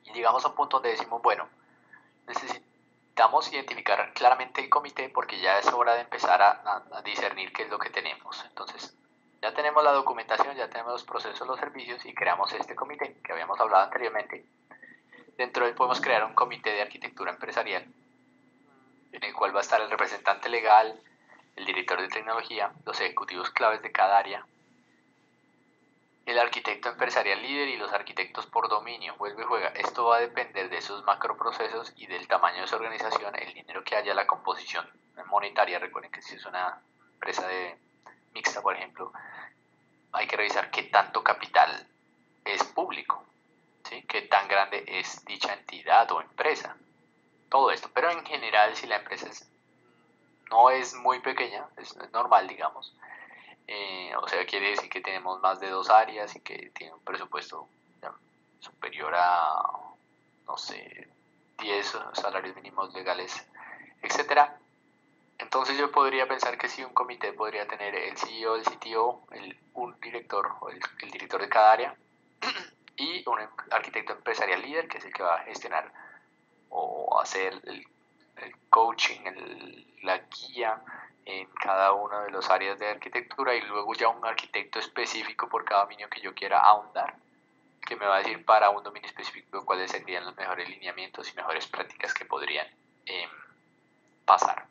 y llegamos a un punto donde decimos, bueno, necesitamos identificar claramente el comité porque ya es hora de empezar a discernir qué es lo que tenemos. Entonces, ya tenemos la documentación, ya tenemos los procesos, los servicios y creamos este comité que habíamos hablado anteriormente. Dentro de él podemos crear un comité de arquitectura empresarial en el cual va a estar el representante legal, el director de tecnología, los ejecutivos claves de cada área, el arquitecto empresarial líder y los arquitectos por dominio. Vuelve y juega. Esto va a depender de esos macroprocesos y del tamaño de su organización, el dinero que haya, la composición monetaria. Recuerden que si es una empresa mixta, por ejemplo, hay que revisar qué tanto capital es público, ¿sí? Qué tan grande es dicha entidad o empresa. Todo esto. Pero en general, si la empresa no es muy pequeña, es normal, digamos, o sea, quiere decir que tenemos más de 2 áreas y que tiene un presupuesto superior a, no sé, 10 salarios mínimos legales, etcétera. Entonces yo podría pensar que si un comité podría tener el CEO, el CTO, un director o el director de cada área y un arquitecto empresarial líder que es el que va a gestionar o hacer el coaching, la guía en cada una de las áreas de arquitectura y luego ya un arquitecto específico por cada dominio que yo quiera ahondar. que me va a decir para un dominio específico cuáles serían los mejores lineamientos y mejores prácticas que podrían pasar.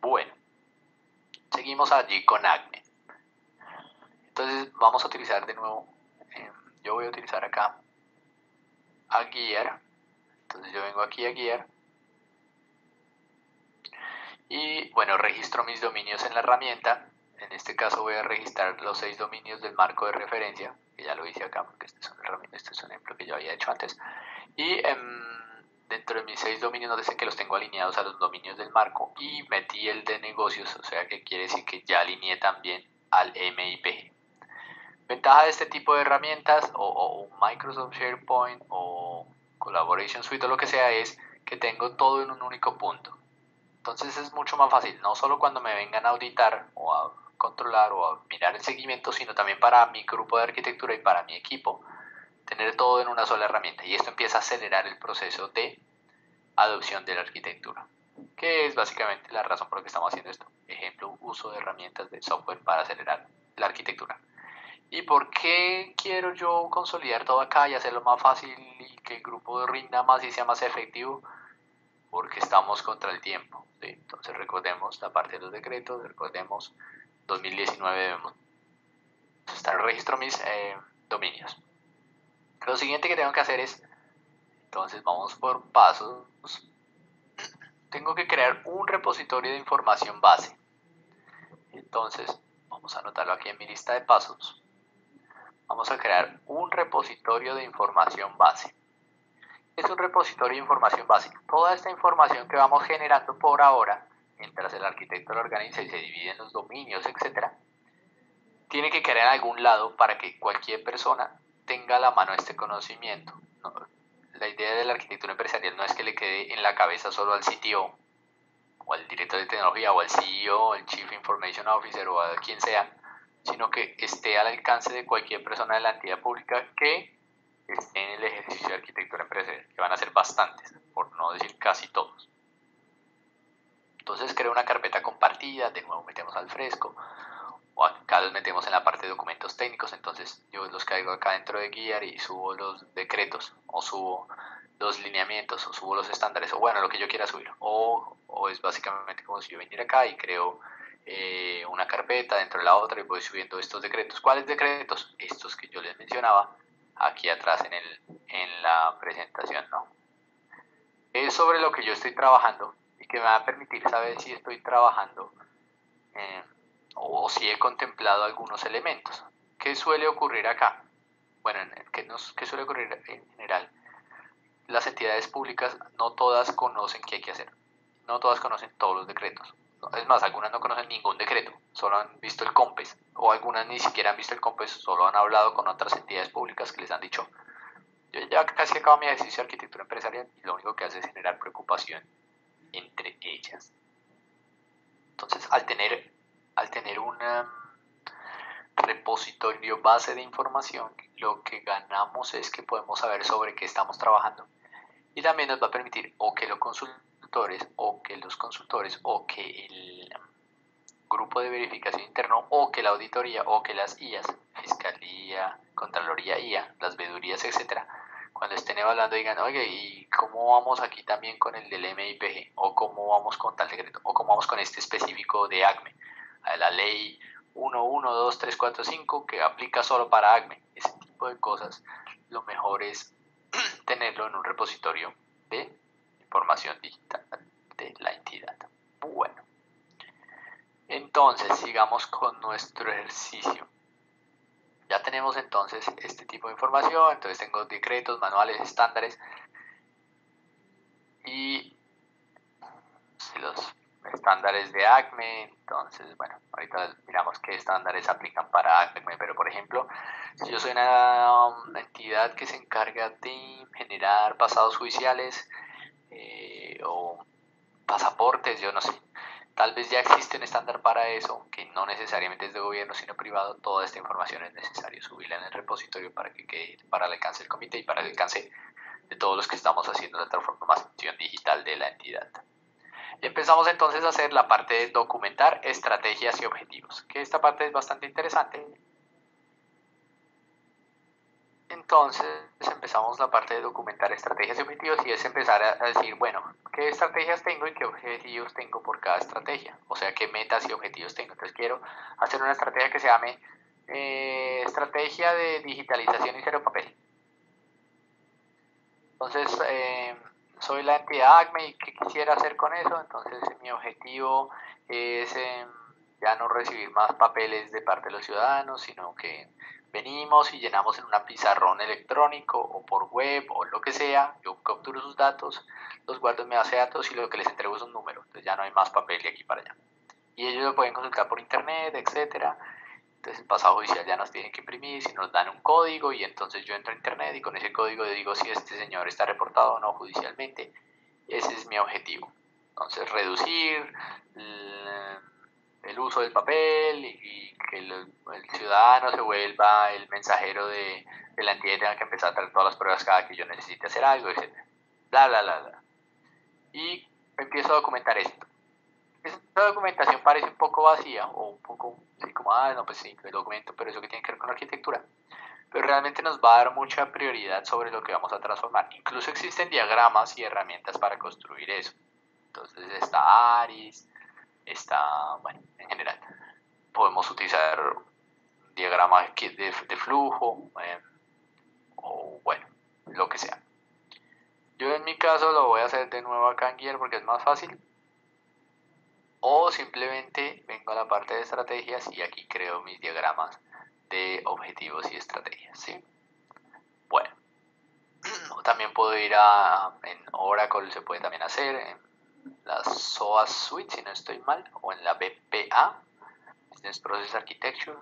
Bueno, seguimos allí con Acme. Entonces vamos a utilizar de nuevo, yo voy a utilizar acá a Gear. Entonces yo vengo aquí a Gear y bueno, registro mis dominios en la herramienta. En este caso voy a registrar los 6 dominios del marco de referencia, que ya lo hice acá porque este es un ejemplo que yo había hecho antes. Y dentro de mis 6 dominios, no sé que los tengo alineados a los dominios del marco y metí el de negocios, o sea que quiere decir que ya alineé también al MIPG. Ventaja de este tipo de herramientas o un Microsoft SharePoint o Collaboration Suite o lo que sea es que tengo todo en un único punto. Entonces es mucho más fácil, no solo cuando me vengan a auditar o a controlar o a mirar el seguimiento, sino también para mi grupo de arquitectura y para mi equipo, tener todo en una sola herramienta. Y esto empieza a acelerar el proceso de adopción de la arquitectura, que es básicamente la razón por la que estamos haciendo esto. Ejemplo, uso de herramientas de software para acelerar la arquitectura. ¿Y por qué quiero yo consolidar todo acá y hacerlo más fácil y que el grupo rinda más y sea más efectivo? Porque estamos contra el tiempo, ¿sí? Entonces recordemos la parte de los decretos, recordemos 2019 debemos estar en registro mis dominios. Lo siguiente que tengo que hacer es, entonces vamos por pasos, tengo que crear un repositorio de información base. Entonces vamos a anotarlo aquí en mi lista de pasos. Vamos a crear un repositorio de información base. Es un repositorio de información básica. Toda esta información que vamos generando por ahora, mientras el arquitecto lo organiza y se divide en los dominios, etc., tiene que quedar en algún lado para que cualquier persona tenga a la mano este conocimiento. No, la idea de la arquitectura empresarial no es que le quede en la cabeza solo al CTO, o al director de tecnología, o al CEO, el Chief Information Officer, o a quien sea, sino que esté al alcance de cualquier persona de la entidad pública que esté en el ejercicio de arquitectura empresarial, que van a ser bastantes, por no decir casi todos. Entonces creo una carpeta compartida, de nuevo metemos al fresco, o acá los metemos en la parte de documentos técnicos, entonces yo los caigo acá dentro de Gear y subo los decretos, o subo los lineamientos, o subo los estándares, o bueno, lo que yo quiera subir, o es básicamente como si yo viniera acá y creo una carpeta dentro de la otra y voy subiendo estos decretos. ¿Cuáles decretos? Estos que yo les mencionaba aquí atrás en la presentación, ¿no? Es sobre lo que yo estoy trabajando y que me va a permitir saber si estoy trabajando o si he contemplado algunos elementos. ¿Qué suele ocurrir acá? Bueno, ¿qué suele ocurrir en general? Las entidades públicas no todas conocen qué hay que hacer, no todas conocen todos los decretos. Es más, algunas no conocen ningún decreto, solo han visto el COMPES, o algunas ni siquiera han visto el COMPES, solo han hablado con otras entidades públicas que les han dicho, yo ya casi acabo mi ejercicio de arquitectura empresarial y lo único que hace es generar preocupación entre ellas. Entonces, al tener un repositorio base de información, lo que ganamos es que podemos saber sobre qué estamos trabajando y también nos va a permitir o que los consultores o que el grupo de verificación interno o que la auditoría o que las IAs, Fiscalía, Contraloría IA, las vedurías, etcétera, cuando estén evaluando digan, oye, ¿y cómo vamos aquí también con el del MIPG? ¿O cómo vamos con tal decreto? ¿O cómo vamos con este específico de ACME? A la ley 112345 que aplica solo para ACME. Ese tipo de cosas, lo mejor es tenerlo en un repositorio de información digital de la entidad. Bueno, entonces sigamos con nuestro ejercicio. Ya tenemos entonces este tipo de información, entonces tengo decretos, manuales, estándares y los estándares de ACME. Entonces, bueno, ahorita miramos qué estándares aplican para ACME, pero por ejemplo, si yo soy una entidad que se encarga de generar pasados judiciales o pasaportes, yo no sé, tal vez ya existe un estándar para eso, que no necesariamente es de gobierno, sino privado. Toda esta información es necesario subirla en el repositorio para que quede para el alcance del comité y para el alcance de todos los que estamos haciendo la transformación digital de la entidad. Empezamos entonces a hacer la parte de documentar estrategias y objetivos, que esta parte es bastante interesante. Entonces empezamos la parte de documentar estrategias y objetivos y es empezar a decir, bueno, ¿qué estrategias tengo y qué objetivos tengo por cada estrategia? O sea, ¿qué metas y objetivos tengo? Entonces quiero hacer una estrategia que se llame estrategia de digitalización y cero papel. Entonces, soy la entidad ACME y ¿qué quisiera hacer con eso? Entonces, mi objetivo es ya no recibir más papeles de parte de los ciudadanos, sino que venimos y llenamos en una pizarrón electrónico o por web o lo que sea. Yo capturo sus datos, los guardo en mi base de datos y lo que les entrego es un número. Entonces, ya no hay más papel de aquí para allá. Y ellos lo pueden consultar por internet, etcétera. Entonces el pasado judicial ya nos tiene que imprimir, si nos dan un código y entonces yo entro a internet y con ese código digo si este señor está reportado o no judicialmente. Ese es mi objetivo. Entonces reducir el uso del papel y que el ciudadano se vuelva el mensajero de la entidad y tenga que empezar a traer todas las pruebas cada que yo necesite hacer algo, etc. Bla, bla, bla, bla. Y empiezo a documentar esto. Esta documentación parece un poco vacía o un poco, sí, como, no, pues sí, el documento, pero eso que tiene que ver con la arquitectura. Pero realmente nos va a dar mucha prioridad sobre lo que vamos a transformar. Incluso existen diagramas y herramientas para construir eso. Entonces está ARIS, está, bueno, en general. Podemos utilizar diagramas de flujo o, bueno, lo que sea. Yo en mi caso lo voy a hacer de nuevo acá en Gear porque es más fácil. O simplemente vengo a la parte de estrategias y aquí creo mis diagramas de objetivos y estrategias, ¿sí? Bueno, también puedo ir en Oracle, se puede también hacer, en la SOAS Suite, si no estoy mal, o en la BPA, Business Process Architecture.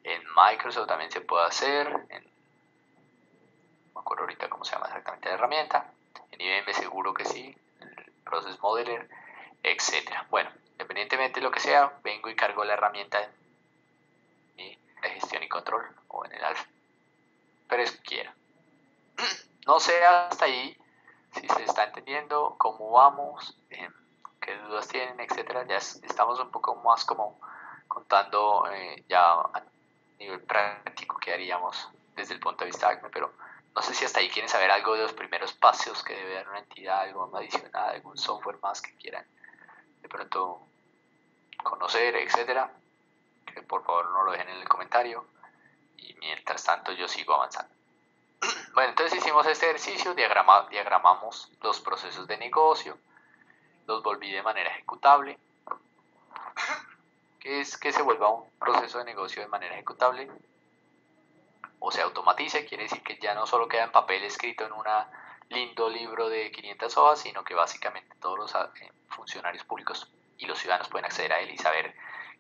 En Microsoft también se puede hacer, no me acuerdo ahorita cómo se llama exactamente la herramienta. En IBM seguro que sí, el Process Modeler, etcétera. Bueno, independientemente de lo que sea, vengo y cargo la herramienta de gestión y control o en el alfa. Pero es que quiera. No sé hasta ahí si se está entendiendo cómo vamos, qué dudas tienen, etcétera. Ya estamos un poco más como contando ya a nivel práctico qué haríamos desde el punto de vista ACME, pero no sé si hasta ahí quieren saber algo de los primeros pasos que debe dar una entidad, algo adicional, algún software más que quieran de pronto conocer, etcétera. Que por favor no lo dejen en el comentario y mientras tanto yo sigo avanzando. Bueno, entonces hicimos este ejercicio, diagramamos los procesos de negocio, los volví de manera ejecutable. ¿Qué es que se vuelva un proceso de negocio de manera ejecutable? O se automatice, quiere decir que ya no solo queda en papel escrito en un lindo libro de 500 hojas, sino que básicamente todos los funcionarios públicos y los ciudadanos pueden acceder a él y saber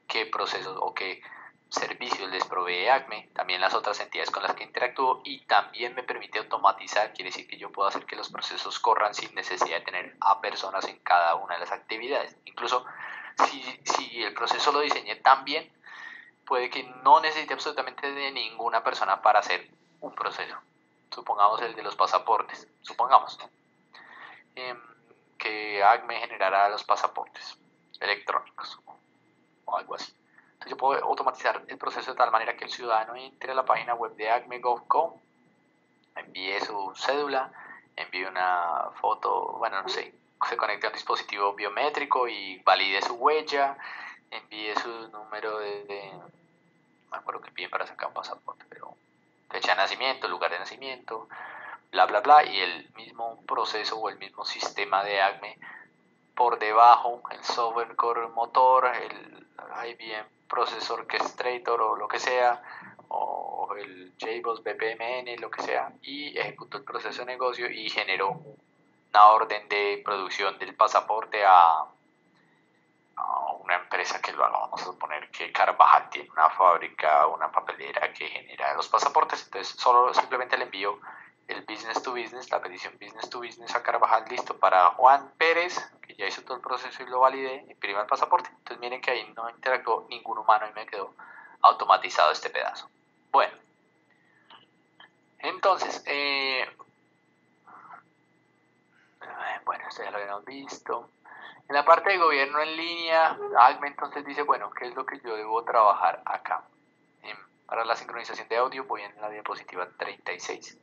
qué procesos o qué servicios les provee ACME, también las otras entidades con las que interactúo y también me permite automatizar, quiere decir que yo puedo hacer que los procesos corran sin necesidad de tener a personas en cada una de las actividades. Incluso si el proceso lo diseñé tan bien, puede que no necesite absolutamente de ninguna persona para hacer un proceso. Supongamos el de los pasaportes, supongamos que ACME generará los pasaportes electrónicos o algo así. Entonces yo puedo automatizar el proceso de tal manera que el ciudadano entre a la página web de acme.gov.co, envíe su cédula, envíe una foto, bueno, no sé, se conecte a un dispositivo biométrico y valide su huella, envíe su número no me acuerdo que piden para sacar un pasaporte, pero fecha de nacimiento, lugar de nacimiento, bla, bla, bla, y el mismo proceso o el mismo sistema de ACME por debajo, el software core motor, el IBM Process Orchestrator o lo que sea, o el JBoss BPMN, lo que sea, y ejecutó el proceso de negocio y generó una orden de producción del pasaporte a una empresa que lo haga. Vamos a suponer que Carvajal tiene una fábrica, una papelera que genera los pasaportes, entonces solo simplemente le envío el business to business, la petición business to business a Carvajal, listo para Juan Pérez, que ya hizo todo el proceso y lo validé, imprima el pasaporte. Entonces miren que ahí no interactuó ningún humano y me quedó automatizado este pedazo. Bueno, entonces, bueno, esto ya lo habíamos visto. En la parte de gobierno en línea, ACME entonces dice, bueno, ¿qué es lo que yo debo trabajar acá? Para la sincronización de audio voy en la diapositiva 36.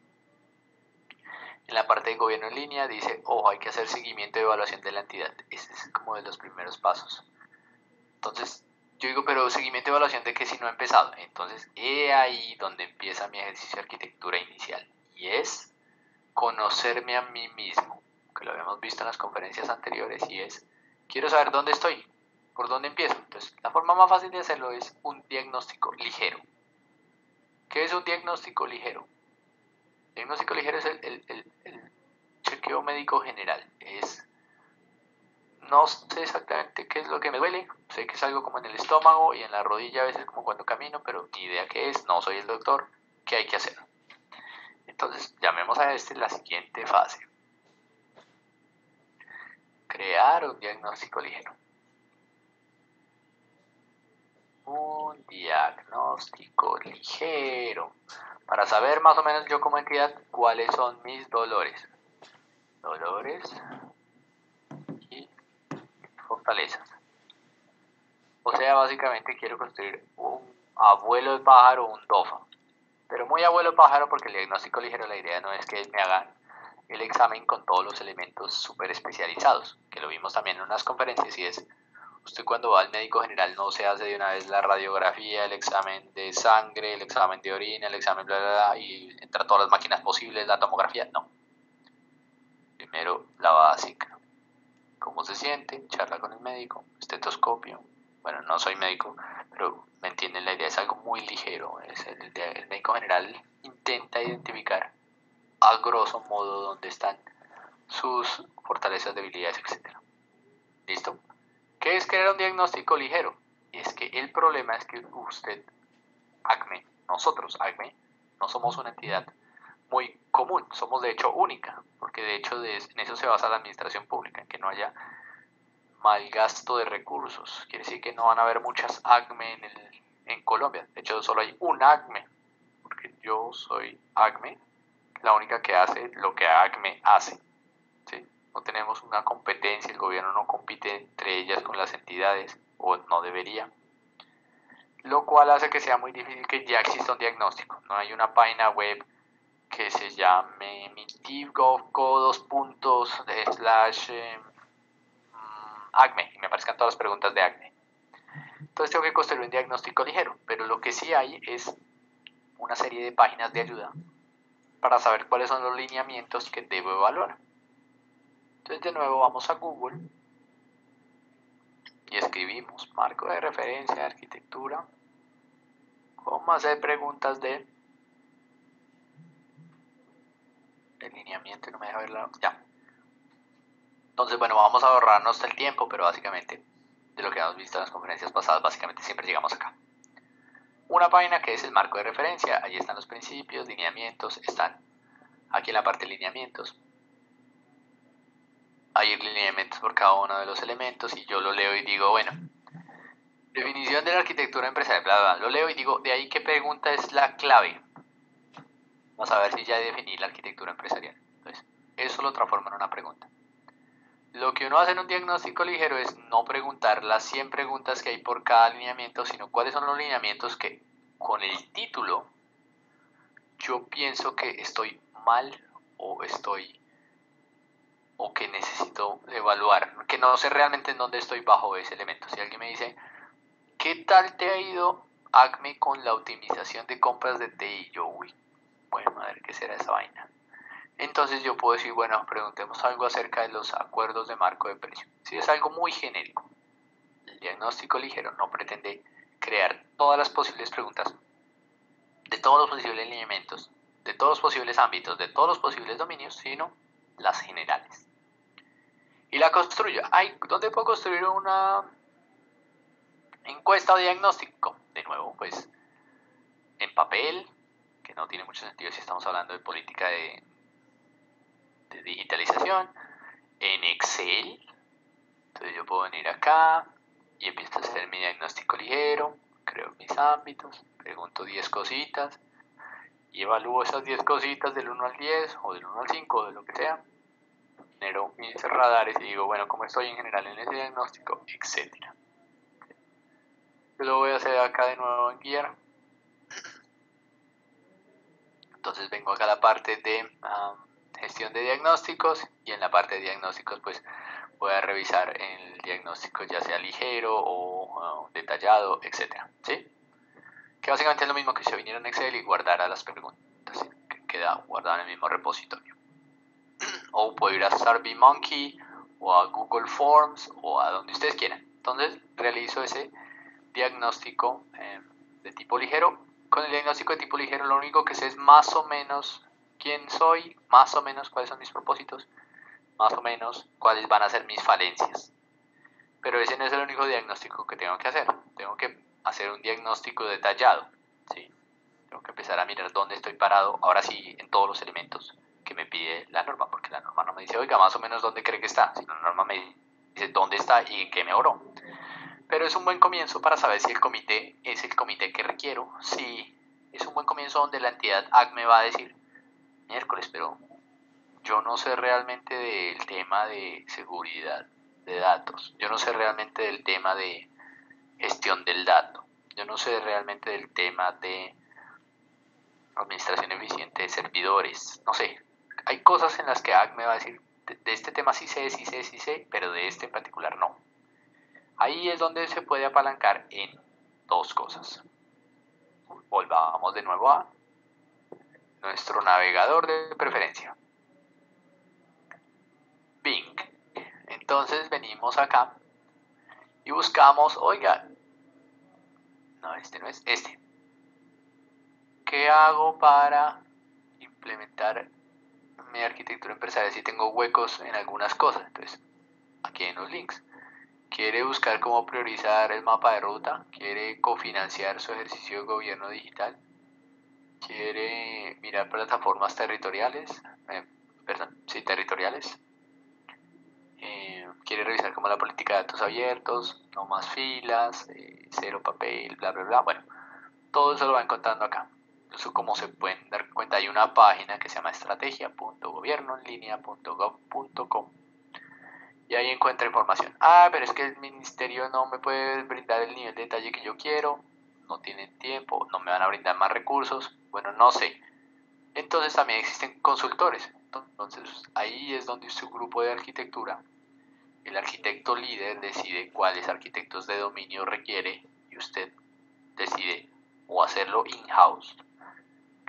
En la parte de gobierno en línea dice, ojo, hay que hacer seguimiento y evaluación de la entidad. Este es como de los primeros pasos. Entonces, yo digo, pero seguimiento y evaluación de que si no he empezado. Entonces, he ahí donde empieza mi ejercicio de arquitectura inicial. Y es conocerme a mí mismo, que lo habíamos visto en las conferencias anteriores, y es, quiero saber dónde estoy, por dónde empiezo. Entonces, la forma más fácil de hacerlo es un diagnóstico ligero. ¿Qué es un diagnóstico ligero? El diagnóstico ligero es el chequeo médico general. No sé exactamente qué es lo que me duele, sé que es algo como en el estómago y en la rodilla a veces como cuando camino, pero ni idea qué es, no soy el doctor, ¿qué hay que hacer? Entonces, llamemos a la siguiente fase. Crear un diagnóstico ligero. Un diagnóstico ligero. Para saber más o menos yo como entidad cuáles son mis dolores. Dolores y fortalezas. O sea, básicamente quiero construir un abuelo de pájaro o un DOFA. Pero muy abuelo de pájaro porque el diagnóstico ligero, la idea no es que me hagan el examen con todos los elementos súper especializados, que lo vimos también en unas conferencias, y es, usted cuando va al médico general no se hace de una vez la radiografía, el examen de sangre, el examen de orina, el examen bla, bla, bla, y entra todas las máquinas posibles, la tomografía, no. Primero la básica, cómo se siente, charla con el médico, estetoscopio. Bueno, no soy médico, pero me entienden la idea, es algo muy ligero. El médico general intenta identificar a grosso modo dónde están sus fortalezas, debilidades, etc. ¿Listo? ¿Qué es crear un diagnóstico ligero? Es que el problema es que usted, ACME, nosotros, ACME, no somos una entidad muy común, somos de hecho única, porque de hecho en eso se basa la administración pública, en que no haya mal gasto de recursos. Quiere decir que no van a haber muchas ACME en Colombia. De hecho, solo hay un ACME, porque yo soy ACME, la única que hace lo que ACME hace. ¿Sí? No tenemos una competencia, el gobierno no compite entre ellas con las entidades, o no debería. Lo cual hace que sea muy difícil que ya exista un diagnóstico. No hay una página web que se llame mintiv.gov.co/acme y me aparezcan todas las preguntas de acne. Entonces tengo que construir un diagnóstico ligero, pero lo que sí hay es una serie de páginas de ayuda para saber cuáles son los lineamientos que debo evaluar. Entonces de nuevo vamos a Google y escribimos marco de referencia de arquitectura, cómo hacer preguntas de lineamiento, y no me deja verla, ya. Entonces bueno, vamos a ahorrarnos el tiempo, pero básicamente de lo que hemos visto en las conferencias pasadas, básicamente siempre llegamos acá. Una página que es el marco de referencia, ahí están los principios, lineamientos, están aquí en la parte de lineamientos. Hay lineamientos por cada uno de los elementos y yo lo leo y digo, bueno, definición de la arquitectura empresarial, bla, bla, lo leo y digo, de ahí qué pregunta es la clave. Vamos a ver si ya definí la arquitectura empresarial. Entonces, eso lo transforma en una pregunta. Lo que uno hace en un diagnóstico ligero es no preguntar las 100 preguntas que hay por cada lineamiento, sino cuáles son los lineamientos que con el título yo pienso que estoy mal o que necesito evaluar, que no sé realmente en dónde estoy bajo ese elemento. Si alguien me dice, ¿qué tal te ha ido ACME con la optimización de compras de TI? Yo, uy, bueno, madre, ¿qué será esa vaina? Entonces yo puedo decir, bueno, preguntemos algo acerca de los acuerdos de marco de precio. Si es algo muy genérico, el diagnóstico ligero no pretende crear todas las posibles preguntas de todos los posibles lineamientos, de todos los posibles ámbitos, de todos los posibles dominios, sino las generales. Y la construyo. ¿Dónde puedo construir una encuesta o diagnóstico? De nuevo, pues en papel, que no tiene mucho sentido si estamos hablando de política de digitalización, en Excel. Entonces yo puedo venir acá y empiezo a hacer mi diagnóstico ligero, creo mis ámbitos, pregunto 10 cositas y evalúo esas 10 cositas del 1 al 10 o del 1 al 5 o de lo que sea. Genero mis radares y digo, bueno, cómo estoy en general en ese diagnóstico, etcétera. Yo lo voy a hacer acá de nuevo en guiar. Entonces vengo acá a la parte de gestión de diagnósticos, y en la parte de diagnósticos pues voy a revisar el diagnóstico ya sea ligero o detallado, etcétera, ¿sí? Que básicamente es lo mismo que si viniera en Excel y guardara las preguntas, ¿sí? Que queda guardado en el mismo repositorio. O puedo ir a SurveyMonkey o a Google Forms o a donde ustedes quieran. Entonces realizo ese diagnóstico de tipo ligero. Con el diagnóstico de tipo ligero lo único que sé es más o menos quién soy, más o menos cuáles son mis propósitos, más o menos cuáles van a ser mis falencias. Pero ese no es el único diagnóstico que tengo que hacer. Tengo que hacer un diagnóstico detallado, ¿sí? Tengo que empezar a mirar dónde estoy parado, ahora sí, en todos los elementos que me pide la norma, porque la norma no me dice, oiga, más o menos dónde cree que está, sino la norma me dice dónde está y en qué mejoró. Pero es un buen comienzo para saber si el comité es el comité que requiero, si es un buen comienzo donde la entidad ACME va a decir, miércoles, pero yo no sé realmente del tema de seguridad de datos, yo no sé realmente del tema de gestión del dato, yo no sé realmente del tema de administración eficiente de servidores, no sé, hay cosas en las que ACME va a decir, de este tema sí sé, sí sé, sí sé, pero de este en particular no. Ahí es donde se puede apalancar en dos cosas. Volvamos de nuevo a nuestro navegador de preferencia, Bing. Entonces venimos acá y buscamos, oiga, no, este no es, este. ¿Qué hago para implementar mi arquitectura empresarial si tengo huecos en algunas cosas? Entonces, aquí hay unos links. ¿Quiere buscar cómo priorizar el mapa de ruta? ¿Quiere cofinanciar su ejercicio de gobierno digital? ¿Quiere mirar plataformas territoriales? Territoriales. ¿Quiere revisar como la política de datos abiertos? No más filas, cero papel, bla, bla, bla. Bueno, todo eso lo va encontrando acá. Incluso, como se pueden dar cuenta, hay una página que se llama estrategia.gobiernoenlinea.gov.com y ahí encuentra información. Ah, pero es que el ministerio no me puede brindar el nivel de detalle que yo quiero, no tienen tiempo, no me van a brindar más recursos, bueno, no sé. Entonces también existen consultores. Entonces ahí es donde su grupo de arquitectura, el arquitecto líder decide cuáles arquitectos de dominio requiere y usted decide o hacerlo in-house,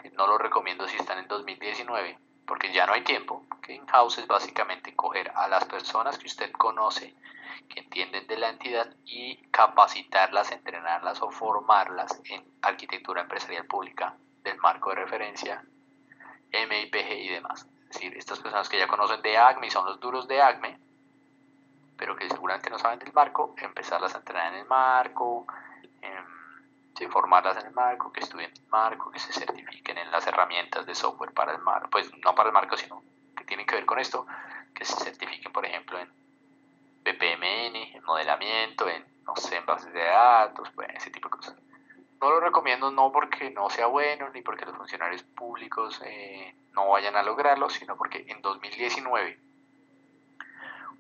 que no lo recomiendo si están en 2019, porque ya no hay tiempo, que in-house es básicamente coger a las personas que usted conoce, que entienden de la entidad, y capacitarlas, entrenarlas o formarlas en arquitectura empresarial pública del marco de referencia, MIPG y demás. Es decir, estas personas que ya conocen de ACME y son los duros de ACME, pero que seguramente no saben del marco, empezarlas a entrenar en el marco, formarlas en el marco, que estudien el marco, que se certifiquen en las herramientas de software para el marco, pues no para el marco, sino que tienen que ver con esto, que se certifiquen, por ejemplo, en BPMN, en modelamiento, en, no sé, en bases de datos, pues ese tipo de cosas. No lo recomiendo, no porque no sea bueno, ni porque los funcionarios públicos no vayan a lograrlo, sino porque en 2019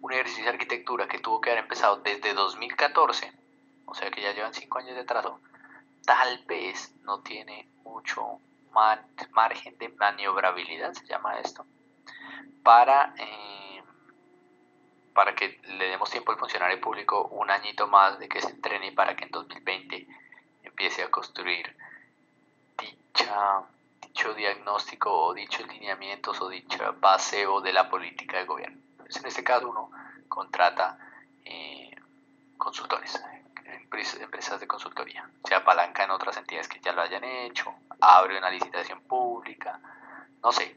un ejercicio de arquitectura que tuvo que haber empezado desde 2014, o sea que ya llevan 5 años de atraso, tal vez no tiene mucho margen de maniobrabilidad, se llama esto, para, para que le demos tiempo al funcionario público un añito más de que se entrene para que en 2020 empiece a construir dicho diagnóstico o dichos lineamientos o dicha base o de la política de gobierno. Entonces, en este caso uno contrata consultores, empresas de consultoría, se apalanca en otras entidades que ya lo hayan hecho, abre una licitación pública, no sé,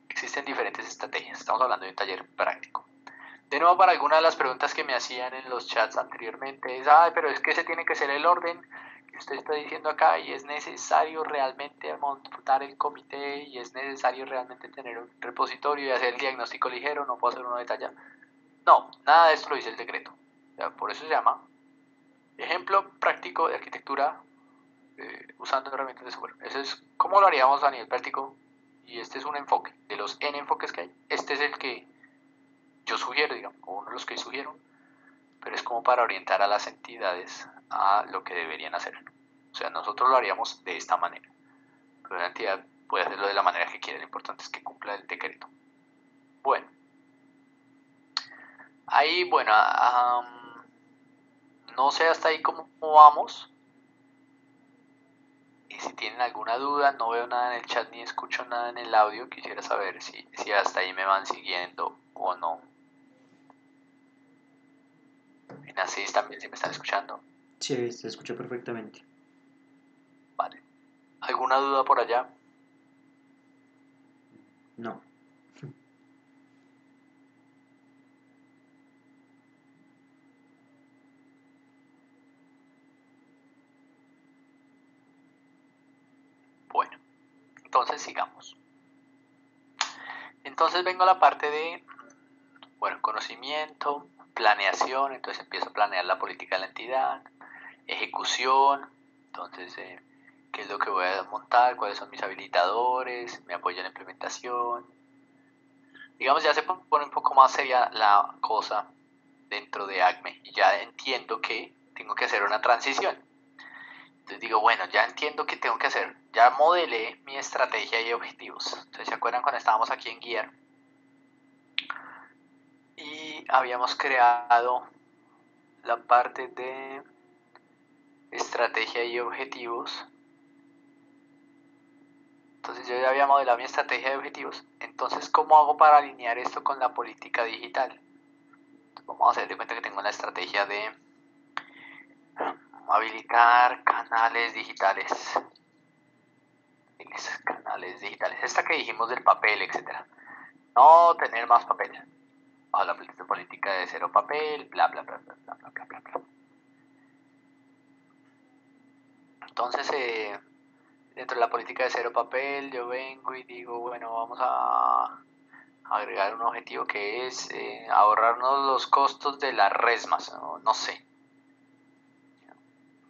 existen diferentes estrategias, estamos hablando de un taller práctico. De nuevo, para algunas de las preguntas que me hacían en los chats anteriormente es, pero es que ese tiene que ser el orden que usted está diciendo acá, y es necesario realmente montar el comité, y es necesario realmente tener un repositorio y hacer el diagnóstico ligero, no puedo hacer uno detallado. No, nada de esto lo dice el decreto. O sea, por eso se llama ejemplo práctico de arquitectura usando herramientas de software. Eso es cómo lo haríamos a nivel práctico, y este es un enfoque. De los N enfoques que hay, este es el que yo sugiero, digamos, o uno de los que sugiero, pero es como para orientar a las entidades a lo que deberían hacer. O sea, nosotros lo haríamos de esta manera. Pero una entidad puede hacerlo de la manera que quiera, lo importante es que cumpla el decreto. Bueno, ahí, bueno, no sé hasta ahí cómo vamos. Y si tienen alguna duda, no veo nada en el chat ni escucho nada en el audio, quisiera saber si hasta ahí me van siguiendo o no. En Asís también, si me están escuchando. Sí, se escucha perfectamente. Vale. ¿Alguna duda por allá? No. Bueno, entonces sigamos. Entonces vengo a la parte de, bueno, conocimiento, planeación, entonces empiezo a planear la política de la entidad, ejecución, entonces, qué es lo que voy a montar, cuáles son mis habilitadores, me apoyo en la implementación. Digamos, ya se pone un poco más seria la cosa dentro de ACME y ya entiendo que tengo que hacer una transición. Entonces digo, bueno, ya entiendo que tengo que hacer, ya modelé mi estrategia y objetivos. Entonces, ¿se acuerdan cuando estábamos aquí en Gear? Y habíamos creado la parte de estrategia y objetivos. Entonces yo ya había modelado mi estrategia de objetivos. Entonces, ¿cómo hago para alinear esto con la política digital? Entonces, vamos a hacer de cuenta que tengo una estrategia de habilitar canales digitales. Canales digitales. Esta que dijimos del papel, etcétera. No tener más papel. O la política de cero papel, bla, bla, bla, bla, bla, bla, bla, bla. Entonces, dentro de la política de cero papel, yo vengo y digo, bueno, vamos a agregar un objetivo que es ahorrarnos los costos de las resmas, no sé.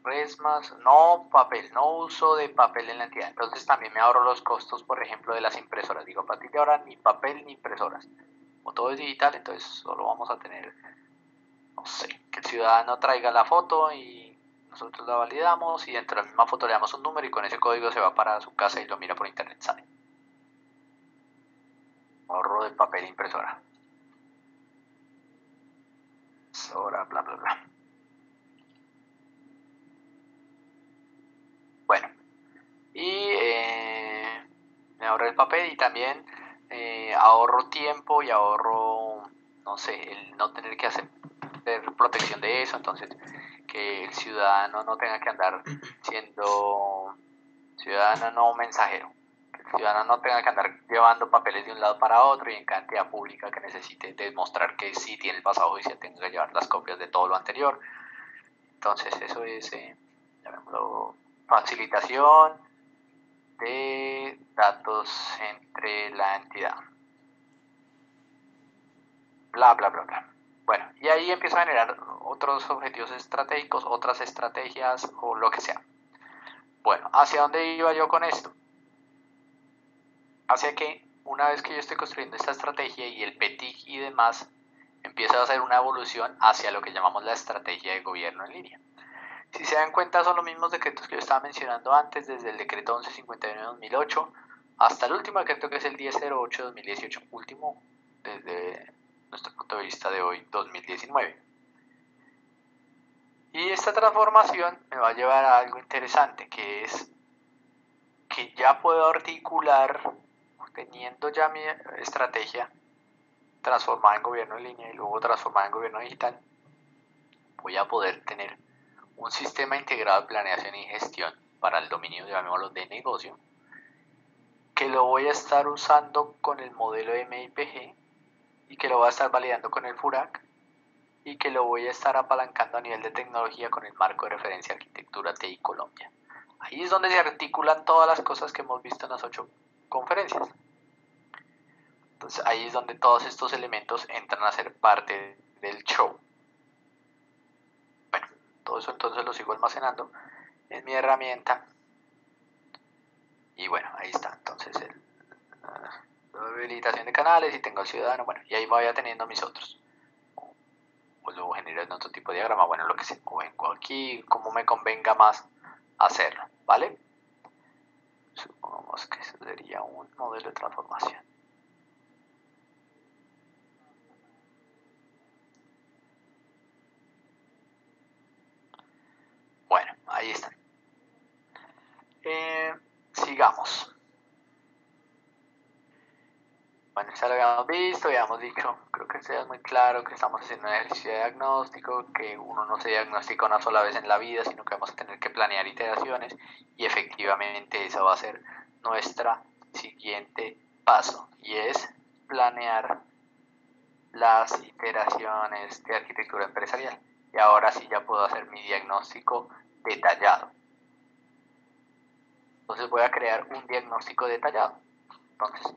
Resmas, no papel, no uso de papel en la entidad. Entonces también me ahorro los costos, por ejemplo, de las impresoras. Digo, a partir de ahora ni papel ni impresoras. Como todo es digital, entonces solo vamos a tener, no sé, que el ciudadano traiga la foto y nosotros la validamos y dentro de la misma foto le damos un número y con ese código se va para su casa y lo mira por internet, sale. Ahorro de papel e impresora. Ahora, bla, bla, bla. Bueno, y me ahorro el papel y también ahorro tiempo y ahorro, no sé, el no tener que hacer protección de eso, entonces que el ciudadano no tenga que andar siendo ciudadano no mensajero, que el ciudadano no tenga que andar llevando papeles de un lado para otro y en cantidad pública que necesite demostrar que sí tiene el pasado judicial, tenga que llevar las copias de todo lo anterior. Entonces eso es, llamémoslo, facilitación de datos entre la entidad. Bla, bla, bla, bla. Bueno, y ahí empiezo a generar otros objetivos estratégicos, otras estrategias o lo que sea. Bueno, ¿hacia dónde iba yo con esto? Hacia que una vez que yo estoy construyendo esta estrategia y el PETIC y demás, empiezo a hacer una evolución hacia lo que llamamos la estrategia de gobierno en línea. Si se dan cuenta, son los mismos decretos que yo estaba mencionando antes, desde el decreto 1151 de 2008 hasta el último decreto que es el 1008 de 2018, último desde nuestro punto de vista de hoy, 2019. Y esta transformación me va a llevar a algo interesante, que es que ya puedo articular, teniendo ya mi estrategia transformada en gobierno en línea y luego transformada en gobierno digital, voy a poder tener un sistema integrado de planeación y gestión para el dominio, llamémoslo, de negocio, que lo voy a estar usando con el modelo MIPG y que lo voy a estar validando con el FURAC y que lo voy a estar apalancando a nivel de tecnología con el marco de referencia Arquitectura TI Colombia. Ahí es donde se articulan todas las cosas que hemos visto en las 8 conferencias. Entonces ahí es donde todos estos elementos entran a ser parte del show. Bueno, todo eso entonces lo sigo almacenando en mi herramienta. Y bueno, ahí está. Entonces la habilitación de canales y tengo el ciudadano. Bueno, y ahí voy teniendo mis otros. O luego genero en otro tipo de diagrama. Bueno, lo que se vengo aquí, como me convenga más hacerlo. ¿Vale? Supongamos digamos que eso sería un modelo de transformación. Bueno, ahí está. Sigamos. Bueno, ya lo habíamos visto, habíamos dicho, creo que sea muy claro que estamos haciendo un ejercicio de diagnóstico, que uno no se diagnostica una sola vez en la vida, sino que vamos a tener que planear iteraciones y efectivamente eso va a ser nuestro siguiente paso y es planear las iteraciones de arquitectura empresarial. Y ahora sí ya puedo hacer mi diagnóstico detallado. Entonces voy a crear un diagnóstico detallado. Entonces,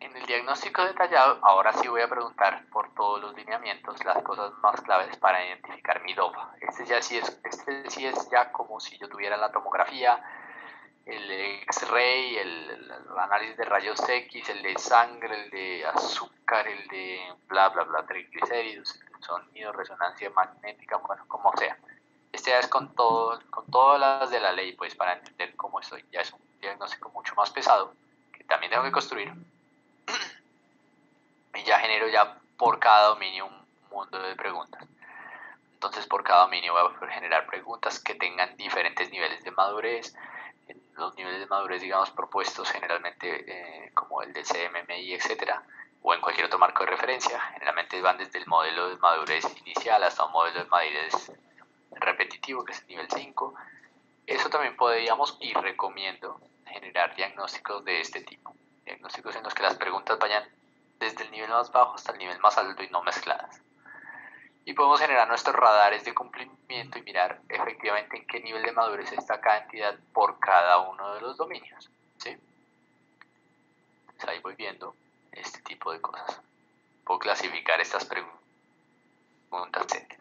en el diagnóstico detallado, ahora sí voy a preguntar por todos los lineamientos, las cosas más claves para identificar mi DOPA. Este sí es ya como si yo tuviera la tomografía, el X-ray, el análisis de rayos X, el de sangre, el de azúcar, el de bla bla bla, triglicéridos, el sonido, resonancia magnética, bueno, como sea. Este ya es con todas las de la ley, pues para entender cómo estoy. Ya es un diagnóstico mucho más pesado, que también tengo que construir. Y ya genero ya por cada dominio un mundo de preguntas. Entonces por cada dominio voy a generar preguntas que tengan diferentes niveles de madurez. Los niveles de madurez, digamos, propuestos generalmente como el del CMMI, etcétera, o en cualquier otro marco de referencia, generalmente van desde el modelo de madurez inicial hasta un modelo de madurez repetitivo, que es el nivel 5. Eso también podríamos y recomiendo generar diagnósticos de este tipo, diagnósticos en los que las preguntas vayan desde el nivel más bajo hasta el nivel más alto y no mezcladas. Y podemos generar nuestros radares de cumplimiento y mirar efectivamente en qué nivel de madurez está cada entidad por cada uno de los dominios, ¿sí? Entonces ahí voy viendo este tipo de cosas. Puedo clasificar estas preguntas, etc.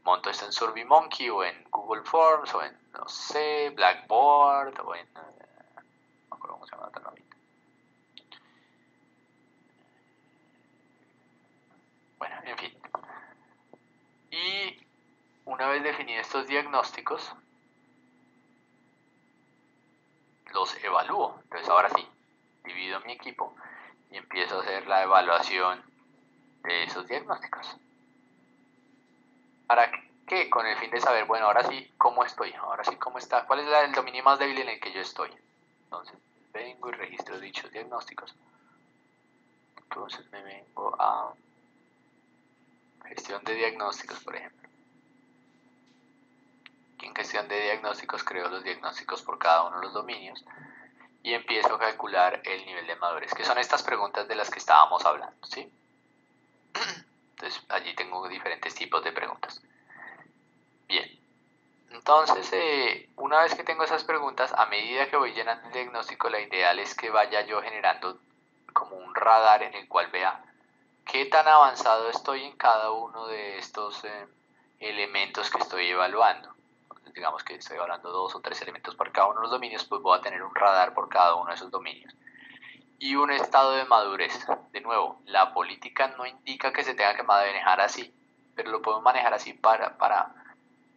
Monto esto en SurveyMonkey o en Google Forms o en, no sé, Blackboard o en... no me acuerdo cómo se llama la novita. Bueno, en fin. Y una vez definidos estos diagnósticos, los evalúo. Entonces ahora sí, divido mi equipo y empiezo a hacer la evaluación de esos diagnósticos. ¿Para qué? Con el fin de saber, bueno, ahora sí, ¿cómo estoy? Ahora sí, ¿cómo está? ¿Cuál es el dominio más débil en el que yo estoy? Entonces, vengo y registro dichos diagnósticos. Entonces me vengo a gestión de diagnósticos, por ejemplo. En gestión de diagnósticos creo los diagnósticos por cada uno de los dominios y empiezo a calcular el nivel de madurez, que son estas preguntas de las que estábamos hablando, ¿sí? Entonces allí tengo diferentes tipos de preguntas. Bien, entonces una vez que tengo esas preguntas, a medida que voy llenando el diagnóstico, la ideal es que vaya yo generando como un radar en el cual vea qué tan avanzado estoy en cada uno de estos elementos que estoy evaluando. Entonces, digamos que estoy evaluando 2 o 3 elementos por cada uno de los dominios, pues voy a tener un radar por cada uno de esos dominios. Y un estado de madurez. De nuevo, la política no indica que se tenga que manejar así, pero lo podemos manejar así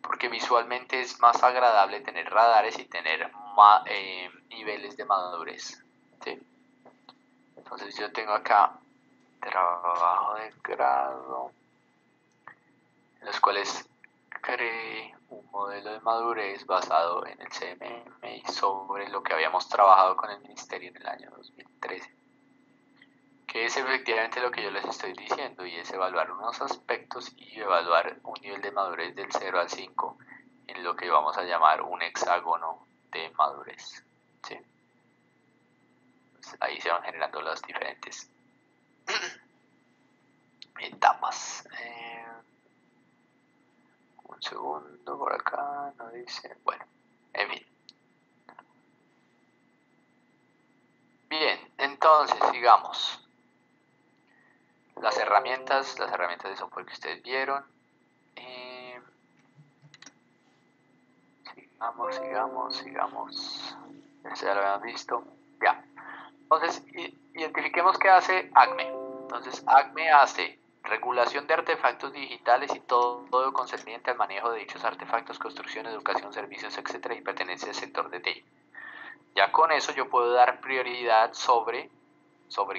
porque visualmente es más agradable tener radares y tener niveles de madurez, ¿sí? Entonces yo tengo acá trabajo de grado, en los cuales creé un modelo de madurez basado en el CMMI sobre lo que habíamos trabajado con el ministerio en el año 2013, que es efectivamente lo que yo les estoy diciendo, y es evaluar unos aspectos y evaluar un nivel de madurez del 0 al 5 en lo que vamos a llamar un hexágono de madurez, ¿sí? Entonces, ahí se van generando las diferentes etapas. Un segundo, por acá no dice. Bueno, en fin. Bien, entonces sigamos. Las herramientas de software que ustedes vieron. Sigamos. Este ya lo habíamos visto. Ya. Entonces, identifiquemos qué hace ACME. Entonces, ACME hace regulación de artefactos digitales y todo concerniente al manejo de dichos artefactos, construcción, educación, servicios, etcétera, y pertenencia al sector de TI. Ya con eso yo puedo dar prioridad sobre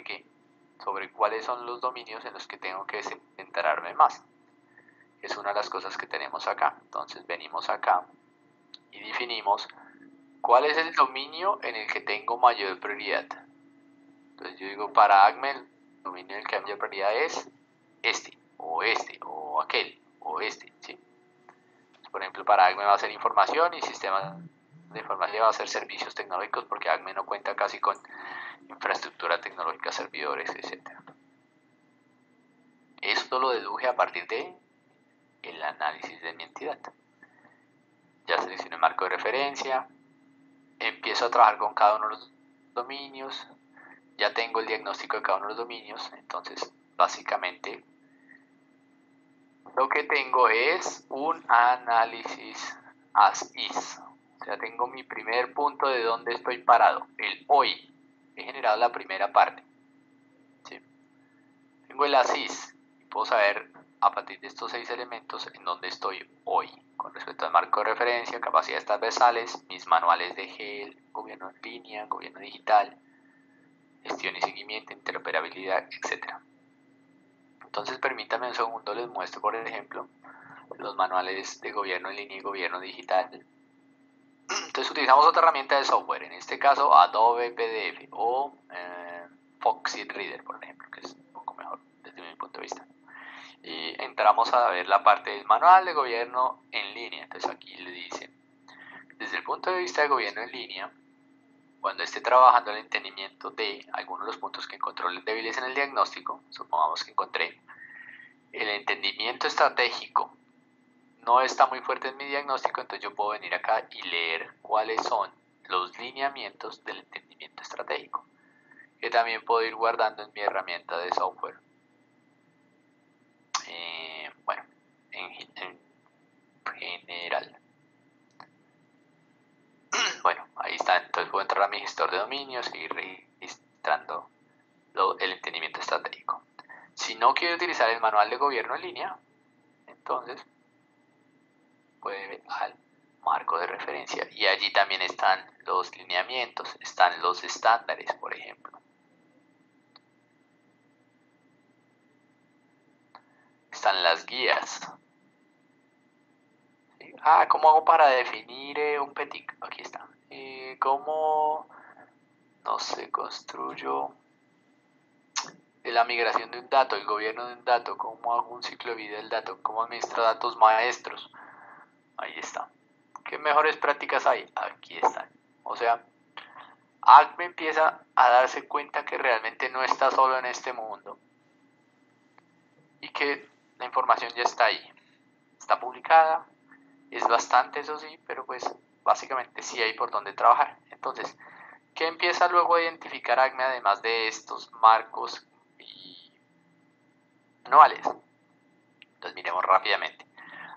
qué, sobre cuáles son los dominios en los que tengo que centrarme más. Es una de las cosas que tenemos acá. Entonces venimos acá y definimos cuál es el dominio en el que tengo mayor prioridad. Entonces yo digo, para ACME el dominio en el que hay mayor prioridad es este, o aquel, o este, ¿sí? Entonces, por ejemplo, para ACME va a ser información y sistemas de información va a ser servicios tecnológicos, porque ACME no cuenta casi con infraestructura tecnológica, servidores, etc. Esto lo deduje a partir de el análisis de mi entidad. Ya seleccioné el marco de referencia, empiezo a trabajar con cada uno de los dominios, ya tengo el diagnóstico de cada uno de los dominios, entonces básicamente lo que tengo es un análisis as is. O sea, tengo mi primer punto de dónde estoy parado, el hoy. He generado la primera parte. ¿Sí? Tengo el as is y puedo saber a partir de estos 6 elementos en dónde estoy hoy. Con respecto al marco de referencia, capacidades transversales, mis manuales de GEL, gobierno en línea, gobierno digital, gestión y seguimiento, interoperabilidad, etc. Entonces permítanme un segundo, les muestro por ejemplo los manuales de gobierno en línea y gobierno digital. Entonces utilizamos otra herramienta de software, en este caso Adobe PDF o Foxit Reader, por ejemplo, que es un poco mejor desde mi punto de vista. Y entramos a ver la parte del manual de gobierno en línea. Entonces aquí le dicen, desde el punto de vista de gobierno en línea, cuando esté trabajando el entendimiento de algunos de los puntos que encontró débiles en el diagnóstico, supongamos que encontré el entendimiento estratégico no está muy fuerte en mi diagnóstico, entonces yo puedo venir acá y leer cuáles son los lineamientos del entendimiento estratégico, que también puedo ir guardando en mi herramienta de software. Bueno, en general. Bueno, ahí está, entonces puedo entrar a mi gestor de dominios y ir registrando el entendimiento estratégico. Si no quiero utilizar el manual de gobierno en línea, entonces puede ir al marco de referencia y allí también están los lineamientos, están los estándares, por ejemplo. Están las guías. ¿Sí? ¿Cómo hago para definir un PETIC? Aquí está. ¿Cómo, no sé, construyo la migración de un dato, el gobierno de un dato? ¿Cómo hago un ciclo de vida del dato? ¿Cómo administro datos maestros? Ahí está. ¿Qué mejores prácticas hay? Aquí están. O sea, ACME empieza a darse cuenta que realmente no está solo en este mundo y que la información ya está ahí. Está publicada, es bastante, eso sí, pero pues básicamente sí hay por donde trabajar. Entonces, ¿qué empieza luego a identificar ACME además de estos marcos y manuales? Entonces miremos rápidamente.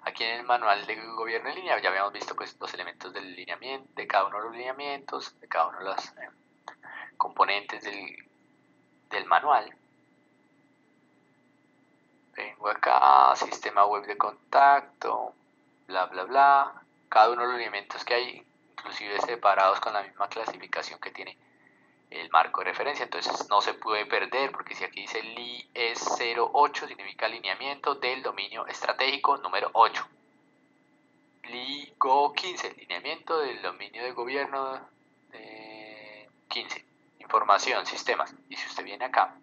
Aquí en el manual de gobierno en línea ya habíamos visto pues los elementos del lineamiento, de cada uno de los lineamientos, de cada uno de los componentes del manual. Vengo acá, sistema web de contacto, bla bla bla. Cada uno de los elementos que hay, inclusive separados con la misma clasificación que tiene el marco de referencia, entonces no se puede perder, porque si aquí dice LI es 08 significa alineamiento del dominio estratégico número 8. LIGO 15, lineamiento del dominio de gobierno 15. Información, sistemas. Y si usted viene acá,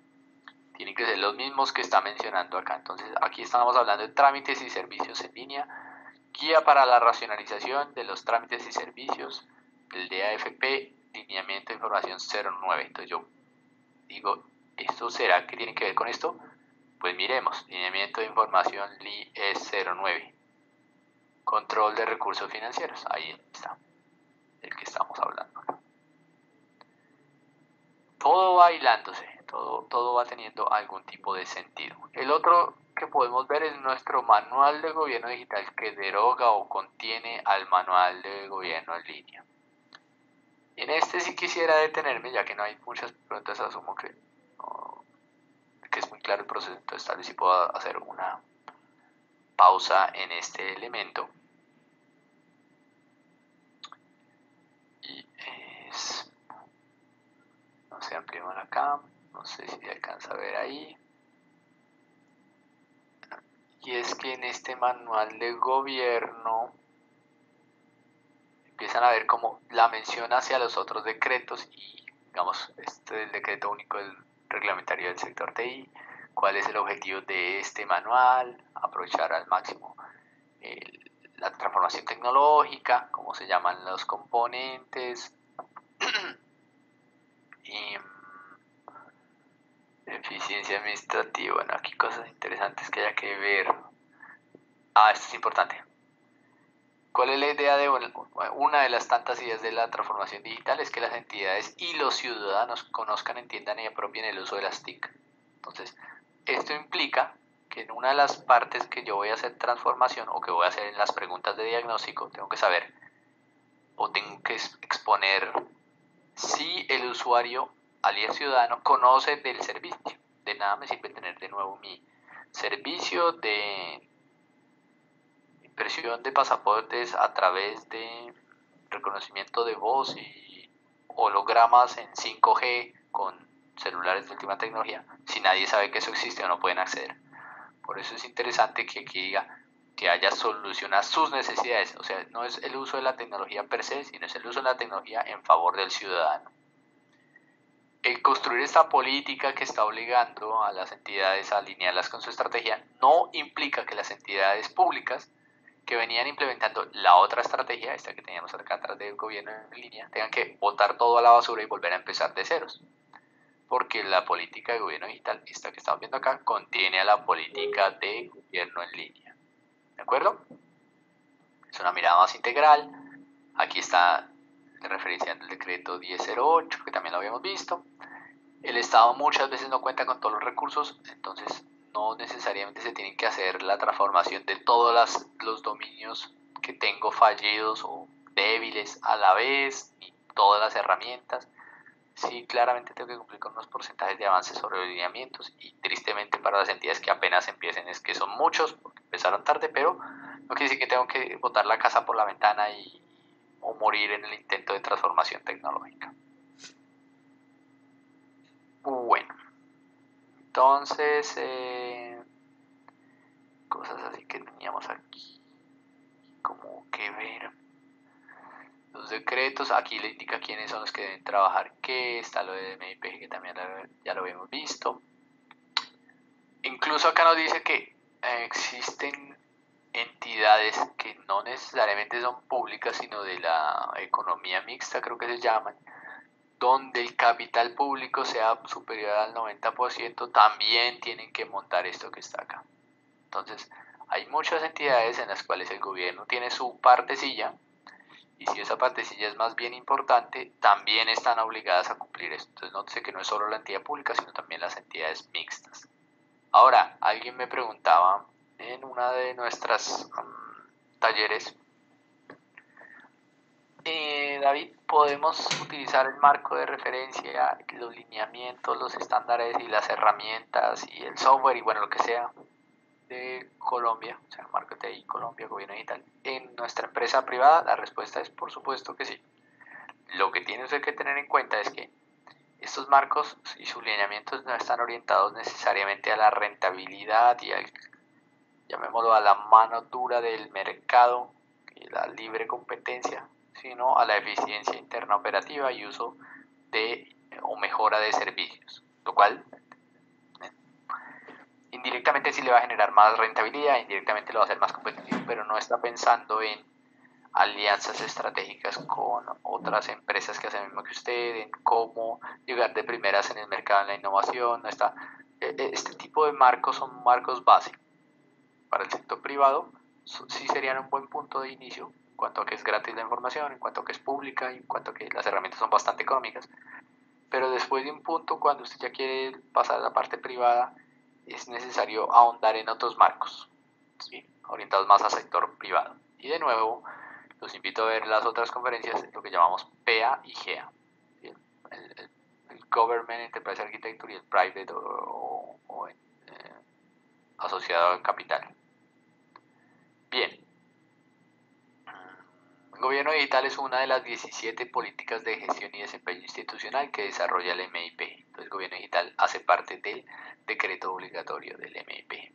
tienen que ser los mismos que está mencionando acá. Entonces aquí estamos hablando de trámites y servicios en línea, guía para la racionalización de los trámites y servicios del DAFP, lineamiento de información 09. Entonces yo digo, ¿esto será que tiene que ver con esto? Pues miremos, lineamiento de información LI es 09. Control de recursos financieros, ahí está, el que estamos hablando. Todo va hilándose, todo va teniendo algún tipo de sentido. El otro que podemos ver es nuestro manual de gobierno digital, que deroga o contiene al manual de gobierno en línea. En este sí quisiera detenerme, ya que no hay muchas preguntas, asumo que es muy claro el proceso, entonces tal vez sí puedo hacer una pausa en este elemento. Y es acá, no sé si se alcanza a ver ahí. Y es que en este manual de gobierno empiezan a ver como la mención hacia los otros decretos y, digamos, este es el decreto único del reglamentario del sector TI, cuál es el objetivo de este manual, aprovechar al máximo la transformación tecnológica, cómo se llaman los componentes, y eficiencia administrativa. Bueno, aquí cosas interesantes que haya que ver. Esto es importante. ¿Cuál es la idea de una de las tantas ideas de la transformación digital? Es que las entidades y los ciudadanos conozcan, entiendan y apropien el uso de las TIC. Entonces, esto implica que en una de las partes que yo voy a hacer transformación o que voy a hacer en las preguntas de diagnóstico, tengo que saber o tengo que exponer si el usuario, alias ciudadano, conoce del servicio. De nada me sirve tener de nuevo mi servicio de impresión de pasaportes a través de reconocimiento de voz y hologramas en 5G con celulares de última tecnología, si nadie sabe que eso existe o no pueden acceder. Por eso es interesante que aquí diga que haya solución a sus necesidades, o sea, no es el uso de la tecnología per se, sino es el uso de la tecnología en favor del ciudadano. El construir esta política que está obligando a las entidades a alinearlas con su estrategia no implica que las entidades públicas que venían implementando la otra estrategia, esta que teníamos acá atrás del gobierno en línea, tengan que botar todo a la basura y volver a empezar de ceros. Porque la política de gobierno digital, esta que estamos viendo acá, contiene a la política de gobierno en línea. ¿De acuerdo? Es una mirada más integral. Aquí está referenciando el decreto 1008, que también lo habíamos visto. El Estado muchas veces no cuenta con todos los recursos, entonces no necesariamente se tienen que hacer la transformación de todos los dominios que tengo fallidos o débiles a la vez, ni todas las herramientas. Sí, claramente tengo que cumplir con unos porcentajes de avance sobre los lineamientos y tristemente para las entidades que apenas empiecen es que son muchos, porque empezaron tarde, pero no quiere decir que tengo que botar la casa por la ventana o morir en el intento de transformación tecnológica. Bueno, entonces, cosas así que teníamos aquí, como que ver. Los decretos, aquí le indica quiénes son los que deben trabajar qué, está lo de MIPG que también ya lo habíamos visto. Incluso acá nos dice que existen entidades que no necesariamente son públicas, sino de la economía mixta, creo que se llaman, donde el capital público sea superior al 90%, también tienen que montar esto que está acá. Entonces, hay muchas entidades en las cuales el gobierno tiene su partecilla, y si esa partecilla es más bien importante, también están obligadas a cumplir esto. Entonces, nótese que no es solo la entidad pública, sino también las entidades mixtas. Ahora, alguien me preguntaba en una de nuestras talleres, David, ¿podemos utilizar el marco de referencia, los lineamientos, los estándares y las herramientas y el software y bueno, lo que sea de Colombia, o sea, marco TI Colombia, gobierno digital, en nuestra empresa privada? La respuesta es por supuesto que sí. Lo que tiene usted que tener en cuenta es que estos marcos y sus lineamientos no están orientados necesariamente a la rentabilidad y al, llamémoslo, a la mano dura del mercado y la libre competencia, sino a la eficiencia interna operativa y uso de o mejora de servicios, lo cual indirectamente sí le va a generar más rentabilidad, indirectamente lo va a hacer más competitivo, pero no está pensando en alianzas estratégicas con otras empresas que hacen lo mismo que usted, en cómo llegar de primeras en el mercado en la innovación. No está, este tipo de marcos son marcos base. Para el sector privado sí serían un buen punto de inicio en cuanto a que es gratis la información, en cuanto a que es pública y en cuanto a que las herramientas son bastante económicas. Pero después de un punto, cuando usted ya quiere pasar a la parte privada, es necesario ahondar en otros marcos, ¿sí?, orientados más al sector privado. Y de nuevo, los invito a ver las otras conferencias, lo que llamamos PEA y GEA, ¿sí?, el Government Enterprise Architecture y el Private o asociado al capital. Bien, en gobierno digital es una de las 17 políticas de gestión y desempeño institucional que desarrolla el MIP. Entonces, el gobierno digital hace parte del decreto obligatorio del MIP.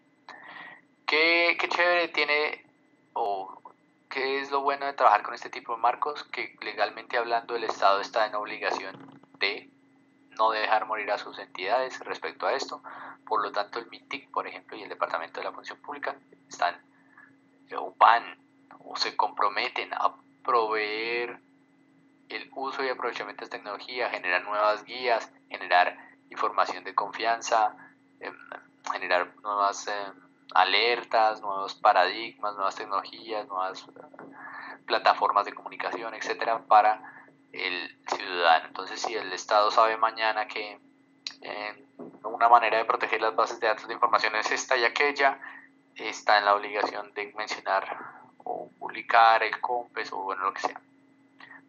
¿Qué chévere tiene o qué es lo bueno de trabajar con este tipo de marcos? Que legalmente hablando el Estado está en obligación de no dejar morir a sus entidades respecto a esto. Por lo tanto, el MINTIC, por ejemplo, y el Departamento de la Función Pública están o van o se comprometen a proveer el uso y aprovechamiento de tecnología, generar nuevas guías, generar información de confianza, generar nuevas alertas, nuevos paradigmas, nuevas tecnologías, nuevas plataformas de comunicación, etcétera, para el ciudadano. Entonces, si el Estado sabe mañana que una manera de proteger las bases de datos de información es esta y aquella, está en la obligación de mencionar o publicar el COMPES o bueno, lo que sea,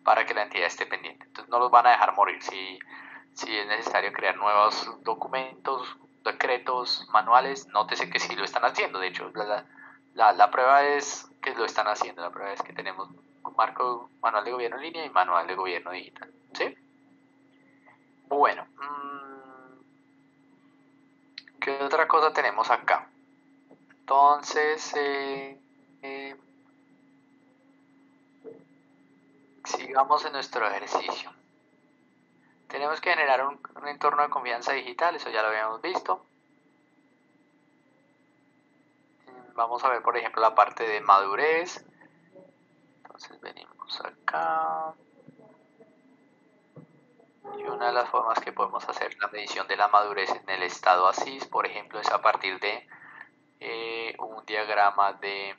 para que la entidad esté pendiente. Entonces no los van a dejar morir. Si es necesario crear nuevos documentos, decretos, manuales, nótese que sí lo están haciendo. De hecho, la prueba es que lo están haciendo. La prueba es que tenemos un marco manual de gobierno en línea y manual de gobierno digital. ¿Sí? Bueno, ¿qué otra cosa tenemos acá? Entonces, sigamos en nuestro ejercicio. Tenemos que generar un entorno de confianza digital, eso ya lo habíamos visto. Vamos a ver, por ejemplo, la parte de madurez. Entonces venimos acá. Y una de las formas que podemos hacer la medición de la madurez en el estado ASIS, por ejemplo, es a partir de un diagrama de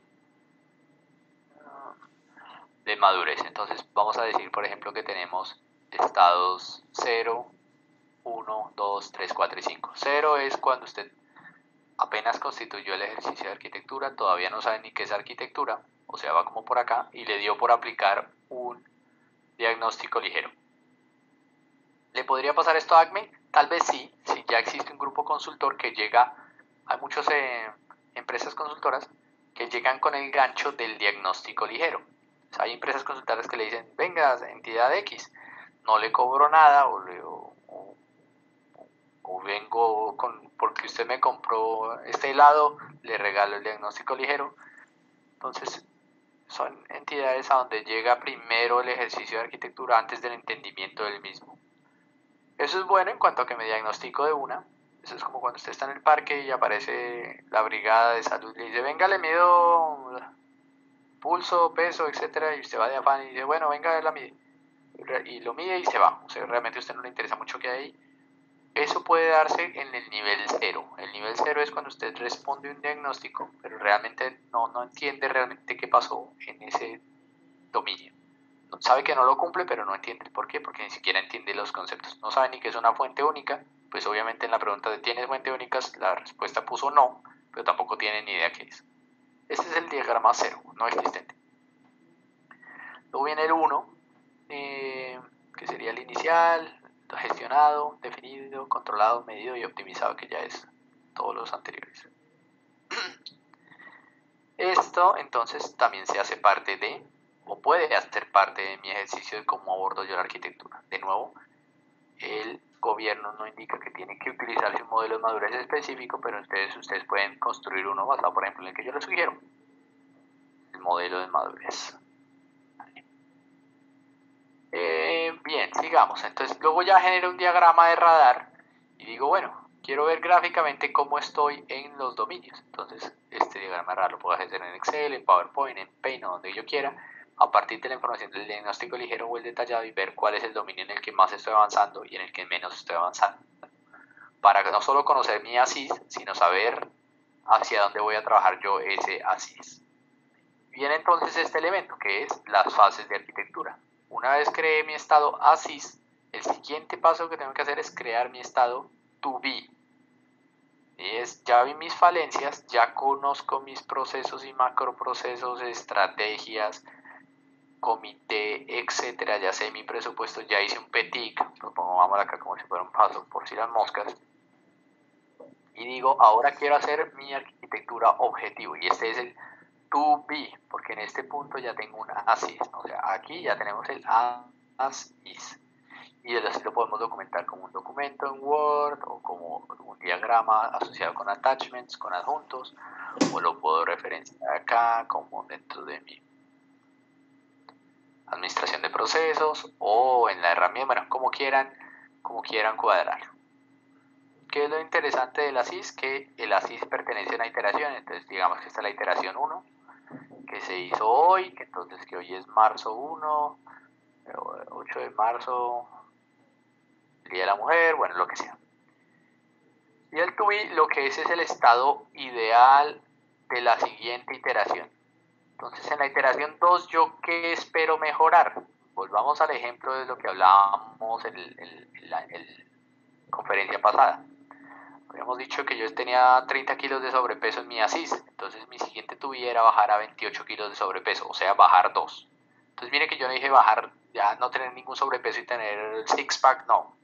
madurez. Entonces vamos a decir, por ejemplo, que tenemos estados 0, 1, 2, 3, 4 y 5. 0 es cuando usted apenas constituyó el ejercicio de arquitectura, todavía no sabe ni qué es arquitectura, o sea, va como por acá, y le dio por aplicar un diagnóstico ligero. ¿Le podría pasar esto a ACME? Tal vez sí, si ya existe un grupo consultor que llega, hay muchas empresas consultoras que llegan con el gancho del diagnóstico ligero. O sea, hay empresas consultoras que le dicen, venga, entidad X, no le cobro nada o vengo porque usted me compró este helado, le regalo el diagnóstico ligero. Entonces, son entidades a donde llega primero el ejercicio de arquitectura antes del entendimiento del mismo. Eso es bueno en cuanto a que me diagnostico de una. Eso es como cuando usted está en el parque y aparece la brigada de salud y le dice, venga, le mido pulso, peso, etcétera, y usted va de afán y dice, bueno, venga, la mide. Y lo mide y se va. O sea, realmente a usted no le interesa mucho qué hay ahí. Eso puede darse en el nivel 0. El nivel 0 es cuando usted responde un diagnóstico, pero realmente no entiende realmente qué pasó en ese dominio. Sabe que no lo cumple, pero no entiende el por qué, porque ni siquiera entiende los conceptos. No sabe ni qué es una fuente única, pues obviamente en la pregunta de ¿tienes fuente única? La respuesta puso no, pero tampoco tiene ni idea qué es. Este es el diagrama 0, no existente. Luego viene el 1, que sería el inicial, gestionado, definido, controlado, medido y optimizado, que ya es todos los anteriores. Esto entonces también se hace parte de, o puede hacer parte de mi ejercicio de cómo abordo yo la arquitectura. De nuevo, el gobierno no indica que tiene que utilizarse un modelo de madurez específico, pero ustedes pueden construir uno basado, por ejemplo, en el que yo les sugiero, el modelo de madurez. Bien, sigamos. Entonces luego ya genero un diagrama de radar y digo, bueno, quiero ver gráficamente cómo estoy en los dominios. Entonces este diagrama de radar lo puedo hacer en Excel, en PowerPoint, en Paint o donde yo quiera, a partir de la información del diagnóstico ligero o el detallado y ver cuál es el dominio en el que más estoy avanzando y en el que menos estoy avanzando. Para no solo conocer mi ASIS, sino saber hacia dónde voy a trabajar yo ese ASIS. Viene entonces este elemento que es las fases de arquitectura. Una vez creé mi estado ASIS, el siguiente paso que tengo que hacer es crear mi estado to be. Ya vi mis falencias, ya conozco mis procesos y macroprocesos, estrategias, comité, etcétera, ya sé mi presupuesto, ya hice un PETIC, lo pongamos acá como si fuera un paso por si las moscas, y digo, ahora quiero hacer mi arquitectura objetivo, y este es to be, porque en este punto ya tengo un as is, o sea, aquí ya tenemos el as is. Y así lo podemos documentar como un documento en Word o como un diagrama asociado con attachments, con adjuntos, o lo puedo referenciar acá como dentro de mi administración de procesos o en la herramienta, bueno, como quieran cuadrar. ¿Qué es lo interesante del ASIS? Que el ASIS pertenece a una iteración, entonces digamos que esta es la iteración 1, que se hizo hoy, que entonces que hoy es marzo 1, 8 de marzo, el Día de la Mujer, bueno, lo que sea. Y el to be lo que es el estado ideal de la siguiente iteración. Entonces en la iteración 2, ¿yo qué espero mejorar? Volvamos al ejemplo de lo que hablábamos en la conferencia pasada. Habíamos dicho que yo tenía 30 kilos de sobrepeso en mi ASIS, entonces mi siguiente to be era bajar a 28 kilos de sobrepeso, o sea, bajar 2. Entonces mire que yo no dije bajar, ya no tener ningún sobrepeso y tener six pack, no.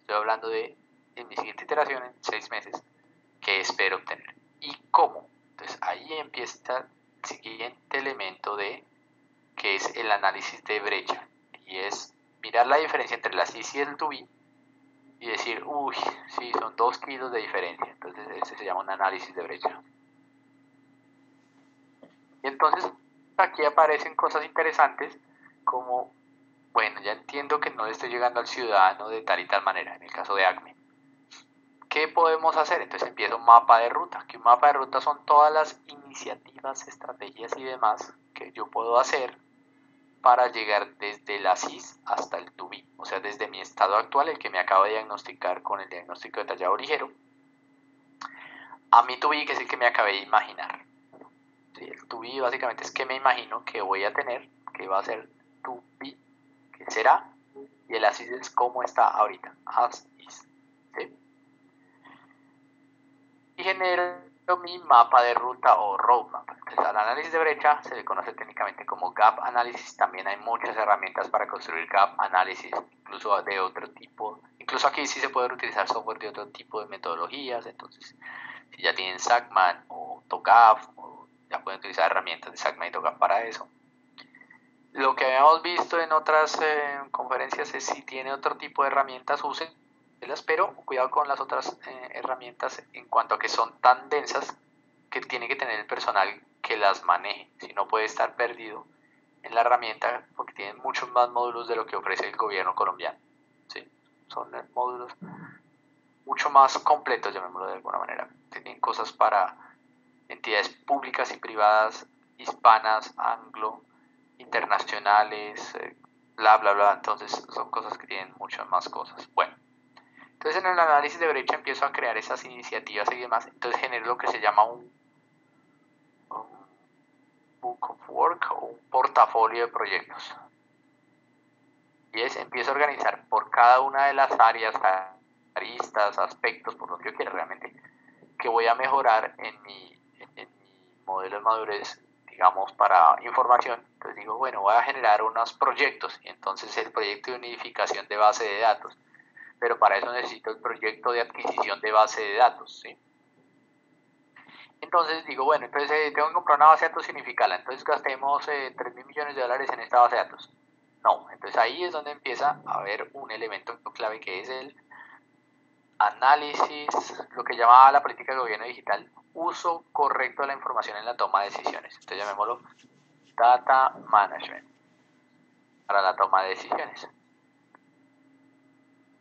Estoy hablando de, en mi siguiente iteración, en 6 meses, qué espero obtener y cómo. Entonces ahí empieza el siguiente elemento de que es el análisis de brecha, y es mirar la diferencia entre la ASIS y el to be y decir, uy, sí, son 2 kilos de diferencia. Entonces ese se llama un análisis de brecha. Y entonces aquí aparecen cosas interesantes como, bueno, ya entiendo que no le estoy llegando al ciudadano de tal y tal manera, en el caso de ACME. ¿Qué podemos hacer? Entonces empieza un mapa de ruta, que un mapa de ruta son todas las iniciativas, estrategias y demás que yo puedo hacer para llegar desde la CIS hasta el to be, o sea, desde mi estado actual, el que me acabo de diagnosticar con el diagnóstico detallado ligero, a mi to be, que es el que me acabé de imaginar. ¿Sí? El to be básicamente es que me imagino que voy a tener, que va a ser to be, que será, y el as is es cómo está ahorita, as is. ¿Sí? Y genero mi mapa de ruta o roadmap. Entonces, al análisis de brecha se le conoce técnicamente como gap analysis. También hay muchas herramientas para construir gap analysis, incluso de otro tipo. Incluso aquí sí se puede utilizar software de otro tipo de metodologías. Entonces, si ya tienen SACMAN o TOGAF, ya pueden utilizar herramientas de SACMAN y TOGAF para eso. Lo que habíamos visto en otras conferencias es si tiene otro tipo de herramientas, usen, pero cuidado con las otras herramientas en cuanto a que son tan densas que tiene que tener el personal que las maneje, si no puede estar perdido en la herramienta porque tienen muchos más módulos de lo que ofrece el gobierno colombiano. ¿Sí? Son módulos mucho más completos, llamémoslo de alguna manera. Tienen cosas para entidades públicas y privadas, hispanas, anglo, internacionales, bla, bla, bla. Entonces son cosas que tienen muchas más cosas. Bueno, entonces en el análisis de brecha empiezo a crear esas iniciativas y demás. Entonces genero lo que se llama un book of work o un portafolio de proyectos. Y empiezo a organizar por cada una de las áreas, aristas, aspectos, por donde yo quiera realmente, que voy a mejorar en mi modelo de madurez, digamos, para información. Entonces digo, bueno, voy a generar unos proyectos, y entonces el proyecto de unificación de base de datos, pero para eso necesito el proyecto de adquisición de base de datos, ¿sí? Entonces digo, bueno, entonces tengo que comprar una base de datos y unificarla, entonces gastemos 3.000 millones de dólares en esta base de datos. No, entonces ahí es donde empieza a haber un elemento clave que es el análisis, lo que llamaba la política de gobierno digital, uso correcto de la información en la toma de decisiones. Entonces llamémoslo data management para la toma de decisiones.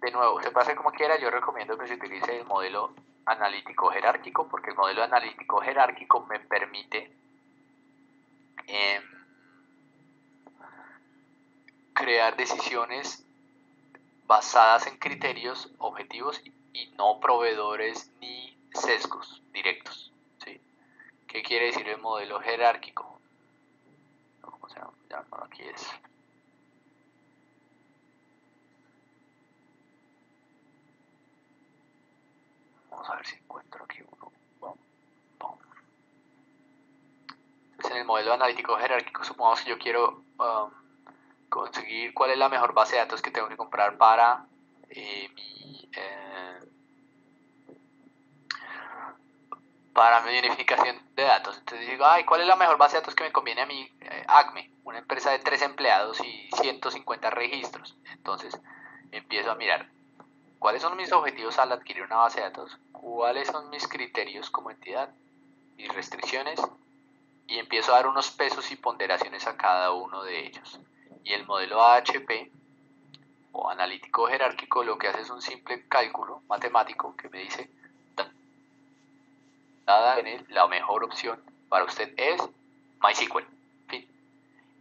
De nuevo, se puede hacer como quiera, yo recomiendo que se utilice el modelo analítico jerárquico porque el modelo analítico jerárquico me permite crear decisiones basadas en criterios objetivos y no proveedores ni sesgos directos. ¿Sí? ¿Qué quiere decir el modelo jerárquico? ¿Cómo se llama? Aquí es. Vamos a ver si encuentro aquí uno. Entonces, en el modelo analítico jerárquico, supongamos que yo quiero conseguir cuál es la mejor base de datos que tengo que comprar para mi para mi unificación de datos. Entonces digo, ay, ¿cuál es la mejor base de datos que me conviene a mí? Acme, una empresa de 3 empleados y 150 registros. Entonces empiezo a mirar cuáles son mis objetivos al adquirir una base de datos, cuáles son mis criterios como entidad, mis restricciones, y empiezo a dar unos pesos y ponderaciones a cada uno de ellos. Y el modelo AHP o analítico jerárquico lo que hace es un simple cálculo matemático que me dice, dada la mejor opción para usted es MySQL. Fin.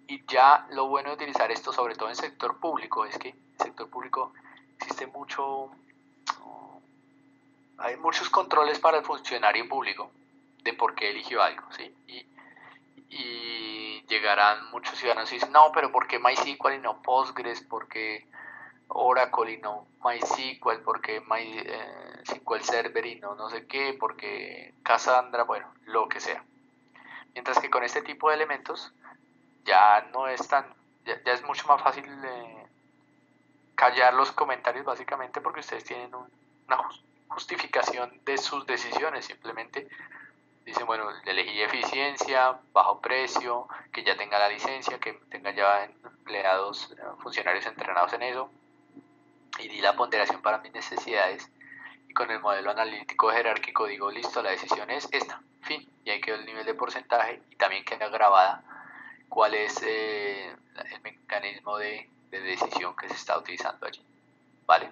Y ya lo bueno de utilizar esto, sobre todo en el sector público, es que en el sector público existe hay muchos controles para el funcionario público de por qué eligió algo, ¿sí? Y llegarán muchos ciudadanos y dicen, no, pero ¿por qué MySQL y no Postgres? ¿Por qué Oracle y no MySQL? ¿Por qué MySQL Server y no sé qué? ¿Por qué Cassandra? Bueno, lo que sea. Mientras que con este tipo de elementos ya no es tan, ya es mucho más fácil callar los comentarios básicamente porque ustedes tienen una justificación de sus decisiones. Simplemente dicen, bueno, elegí eficiencia, bajo precio, que ya tenga la licencia, que tenga ya empleados, funcionarios entrenados en eso, y di la ponderación para mis necesidades. Y con el modelo analítico jerárquico digo, listo, la decisión es esta, fin, y ahí quedó el nivel de porcentaje y también queda grabada cuál es el mecanismo de decisión que se está utilizando allí, ¿vale?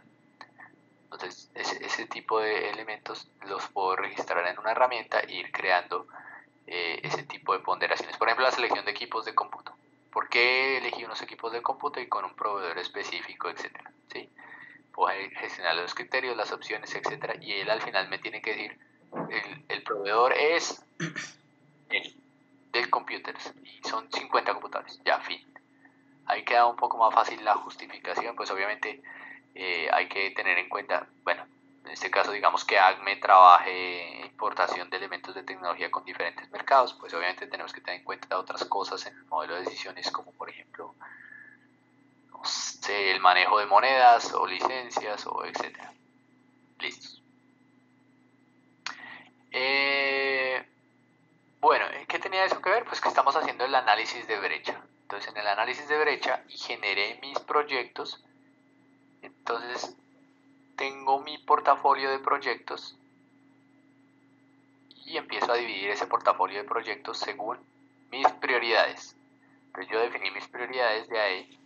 Entonces, ese tipo de elementos los puedo registrar en una herramienta e ir creando ese tipo de ponderaciones. Por ejemplo, la selección de equipos de cómputo. ¿Por qué elegí unos equipos de cómputo y con un proveedor específico, etcétera? ¿Sí? Puedo gestionar los criterios, las opciones, etcétera, y él al final me tiene que decir, el proveedor es el del computers y son 50 computadores, ya, fin. Ahí queda un poco más fácil la justificación, pues obviamente hay que tener en cuenta, bueno, en este caso digamos que ACME trabaje importación de elementos de tecnología con diferentes mercados, pues obviamente tenemos que tener en cuenta otras cosas en el modelo de decisiones como por ejemplo, no sé, el manejo de monedas o licencias o etcétera. Listos. Bueno, ¿qué tenía eso que ver? Pues que estamos haciendo el análisis de brecha. Entonces en el análisis de brecha y generé mis proyectos. Entonces tengo mi portafolio de proyectos y empiezo a dividir ese portafolio de proyectos según mis prioridades. Entonces yo definí mis prioridades de ahí.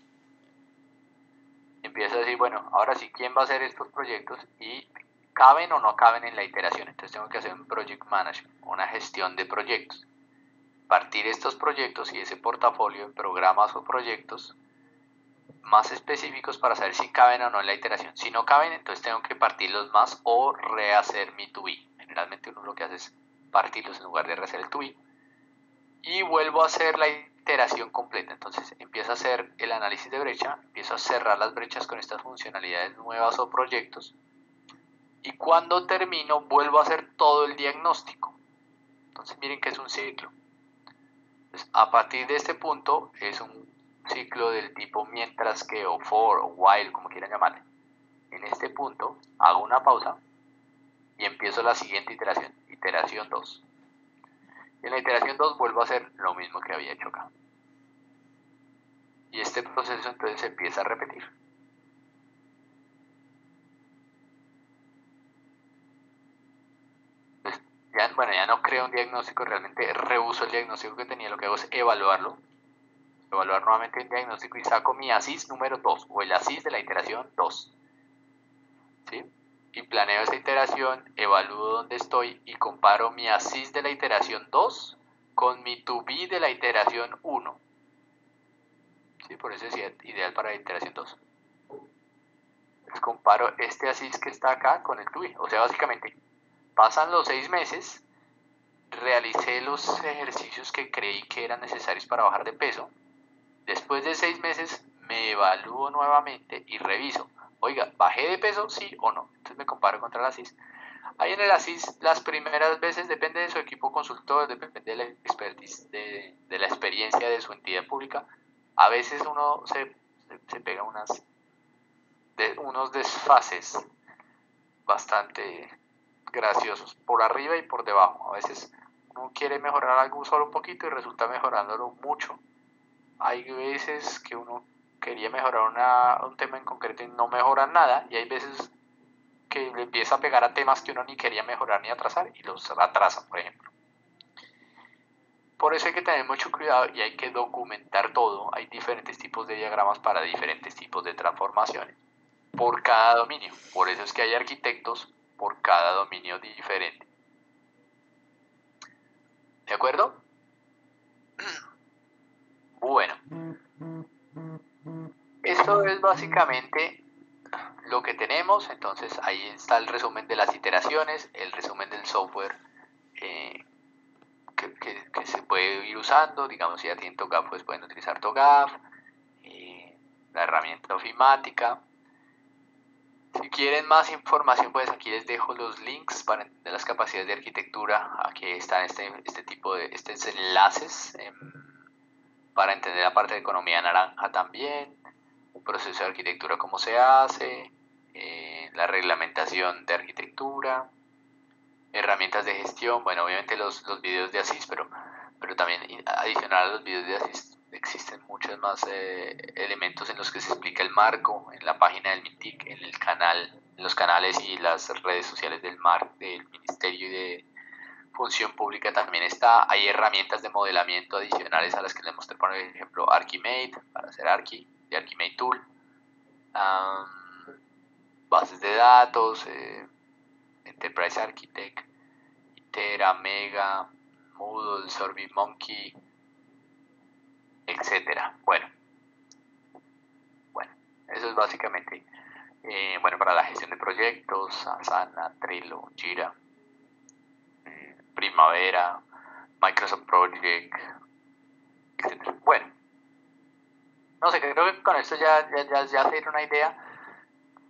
Empiezo a decir, bueno, ahora sí, ¿quién va a hacer estos proyectos? Y ¿caben o no caben en la iteración? Entonces tengo que hacer un project management, una gestión de proyectos. Partir estos proyectos y ese portafolio en programas o proyectos más específicos para saber si caben o no en la iteración. Si no caben, entonces tengo que partirlos más o rehacer mi to be. Generalmente uno lo que hace es partirlos en lugar de rehacer el to be. Y vuelvo a hacer la iteración completa. Entonces empiezo a hacer el análisis de brecha, empiezo a cerrar las brechas con estas funcionalidades nuevas o proyectos. Y cuando termino, vuelvo a hacer todo el diagnóstico. Entonces miren que es un ciclo. Entonces, a partir de este punto es un ciclo del tipo mientras que o for o while, como quieran llamarle. En este punto hago una pausa y empiezo la siguiente iteración, iteración 2. En la iteración 2 vuelvo a hacer lo mismo que había hecho acá. Y este proceso entonces se empieza a repetir. Entonces, ya no creo un diagnóstico, realmente reuso el diagnóstico que tenía, lo que hago es evaluarlo. Evaluar nuevamente el diagnóstico y saco mi ASIS número 2 o el ASIS de la iteración 2. ¿Sí? Y planeo esa iteración, evalúo dónde estoy y comparo mi ASIS de la iteración 2 con mi to be de la iteración 1. ¿Sí? Por eso es ideal para la iteración 2. Entonces comparo este ASIS que está acá con el to be. O sea, básicamente pasan los 6 meses, realicé los ejercicios que creí que eran necesarios para bajar de peso. Después de 6 meses me evalúo nuevamente y reviso. Oiga, ¿bajé de peso? Sí o no. Entonces me comparo contra el ASIS. Ahí en el ASIS las primeras veces depende de su equipo consultor, depende de la expertise, de la experiencia de su entidad pública. A veces uno se pega unos desfases bastante graciosos, por arriba y por debajo. A veces uno quiere mejorar algo solo un poquito y resulta mejorándolo mucho. Hay veces que uno quería mejorar un tema en concreto y no mejora nada, y hay veces que le empieza a pegar a temas que uno ni quería mejorar ni atrasar y los atrasa, por ejemplo. Por eso hay que tener mucho cuidado y hay que documentar todo. Hay diferentes tipos de diagramas para diferentes tipos de transformaciones por cada dominio. Por eso es que hay arquitectos por cada dominio diferente. ¿De acuerdo? Bueno, esto es básicamente lo que tenemos. Entonces ahí está el resumen de las iteraciones, el resumen del software que se puede ir usando. Digamos, si ya tienen TOGAF, pues pueden utilizar TOGAF, la herramienta ofimática. Si quieren más información, pues aquí les dejo los links para entender las capacidades de arquitectura. Aquí están estos enlaces para entender la parte de economía naranja también, un proceso de arquitectura, cómo se hace, la reglamentación de arquitectura, herramientas de gestión. Bueno, obviamente los videos de ASIS, pero también adicional a los videos de ASIS existen muchos más elementos en los que se explica el marco, en la página del MINTIC, en el canal, en los canales y las redes sociales del Ministerio de Función Pública también está. Hay herramientas de modelamiento adicionales a las que les mostré, por ejemplo, Archimate, para hacer de Archimate Tool, bases de datos, Enterprise Architect, Itera, Mega, Moodle, SurveyMonkey, etcétera. Bueno, eso es básicamente para la gestión de proyectos, Asana, Trello, Jira, Primavera, Microsoft Project, etcétera. Bueno, no sé, creo que con esto ya se dieron una idea.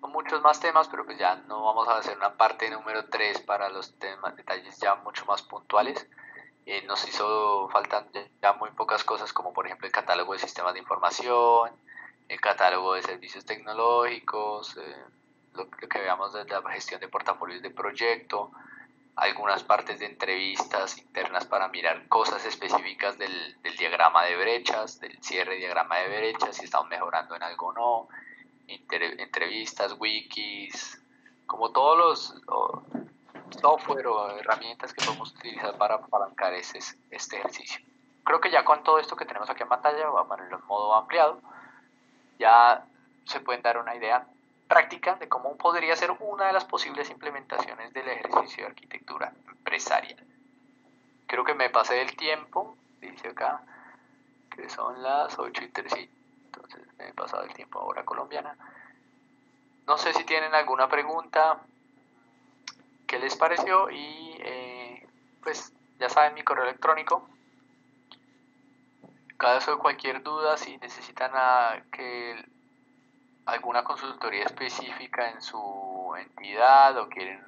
Muchos más temas, pero pues ya no vamos a hacer una parte número 3 para los temas, detalles ya mucho más puntuales. Nos hizo falta ya muy pocas cosas, como por ejemplo el catálogo de sistemas de información, el catálogo de servicios tecnológicos, lo que veamos de la gestión de portafolios de proyecto, algunas partes de entrevistas internas para mirar cosas específicas del diagrama de brechas, del cierre diagrama de brechas, si estamos mejorando en algo o no, entrevistas, wikis, como todos los software o herramientas que podemos utilizar para apalancar este ejercicio. Creo que ya con todo esto que tenemos aquí en pantalla, vamos a ponerlo en modo ampliado, ya se pueden dar una idea práctica de cómo podría ser una de las posibles implementaciones del ejercicio de arquitectura empresarial. Creo que me pasé del tiempo, dice acá, que son las 8:03, entonces me he pasado el tiempo ahora colombiana. No sé si tienen alguna pregunta, qué les pareció y pues ya saben mi correo electrónico. Caso de cualquier duda, si necesitan alguna consultoría específica en su entidad o quieren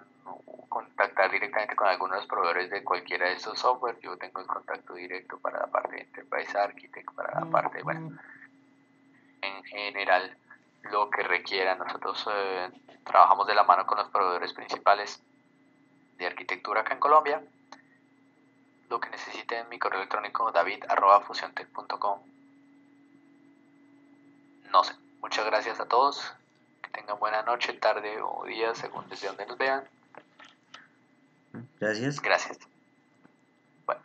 contactar directamente con algunos de los proveedores de cualquiera de estos software, yo tengo el contacto directo para la parte de Enterprise Architect, para la parte, en general, lo que requieran. Nosotros trabajamos de la mano con los proveedores principales de arquitectura acá en Colombia. Lo que necesiten, mi correo electrónico david@fusiontech.com. No sé, muchas gracias a todos, que tengan buena noche, tarde o día según desde donde nos vean. Gracias. Bueno.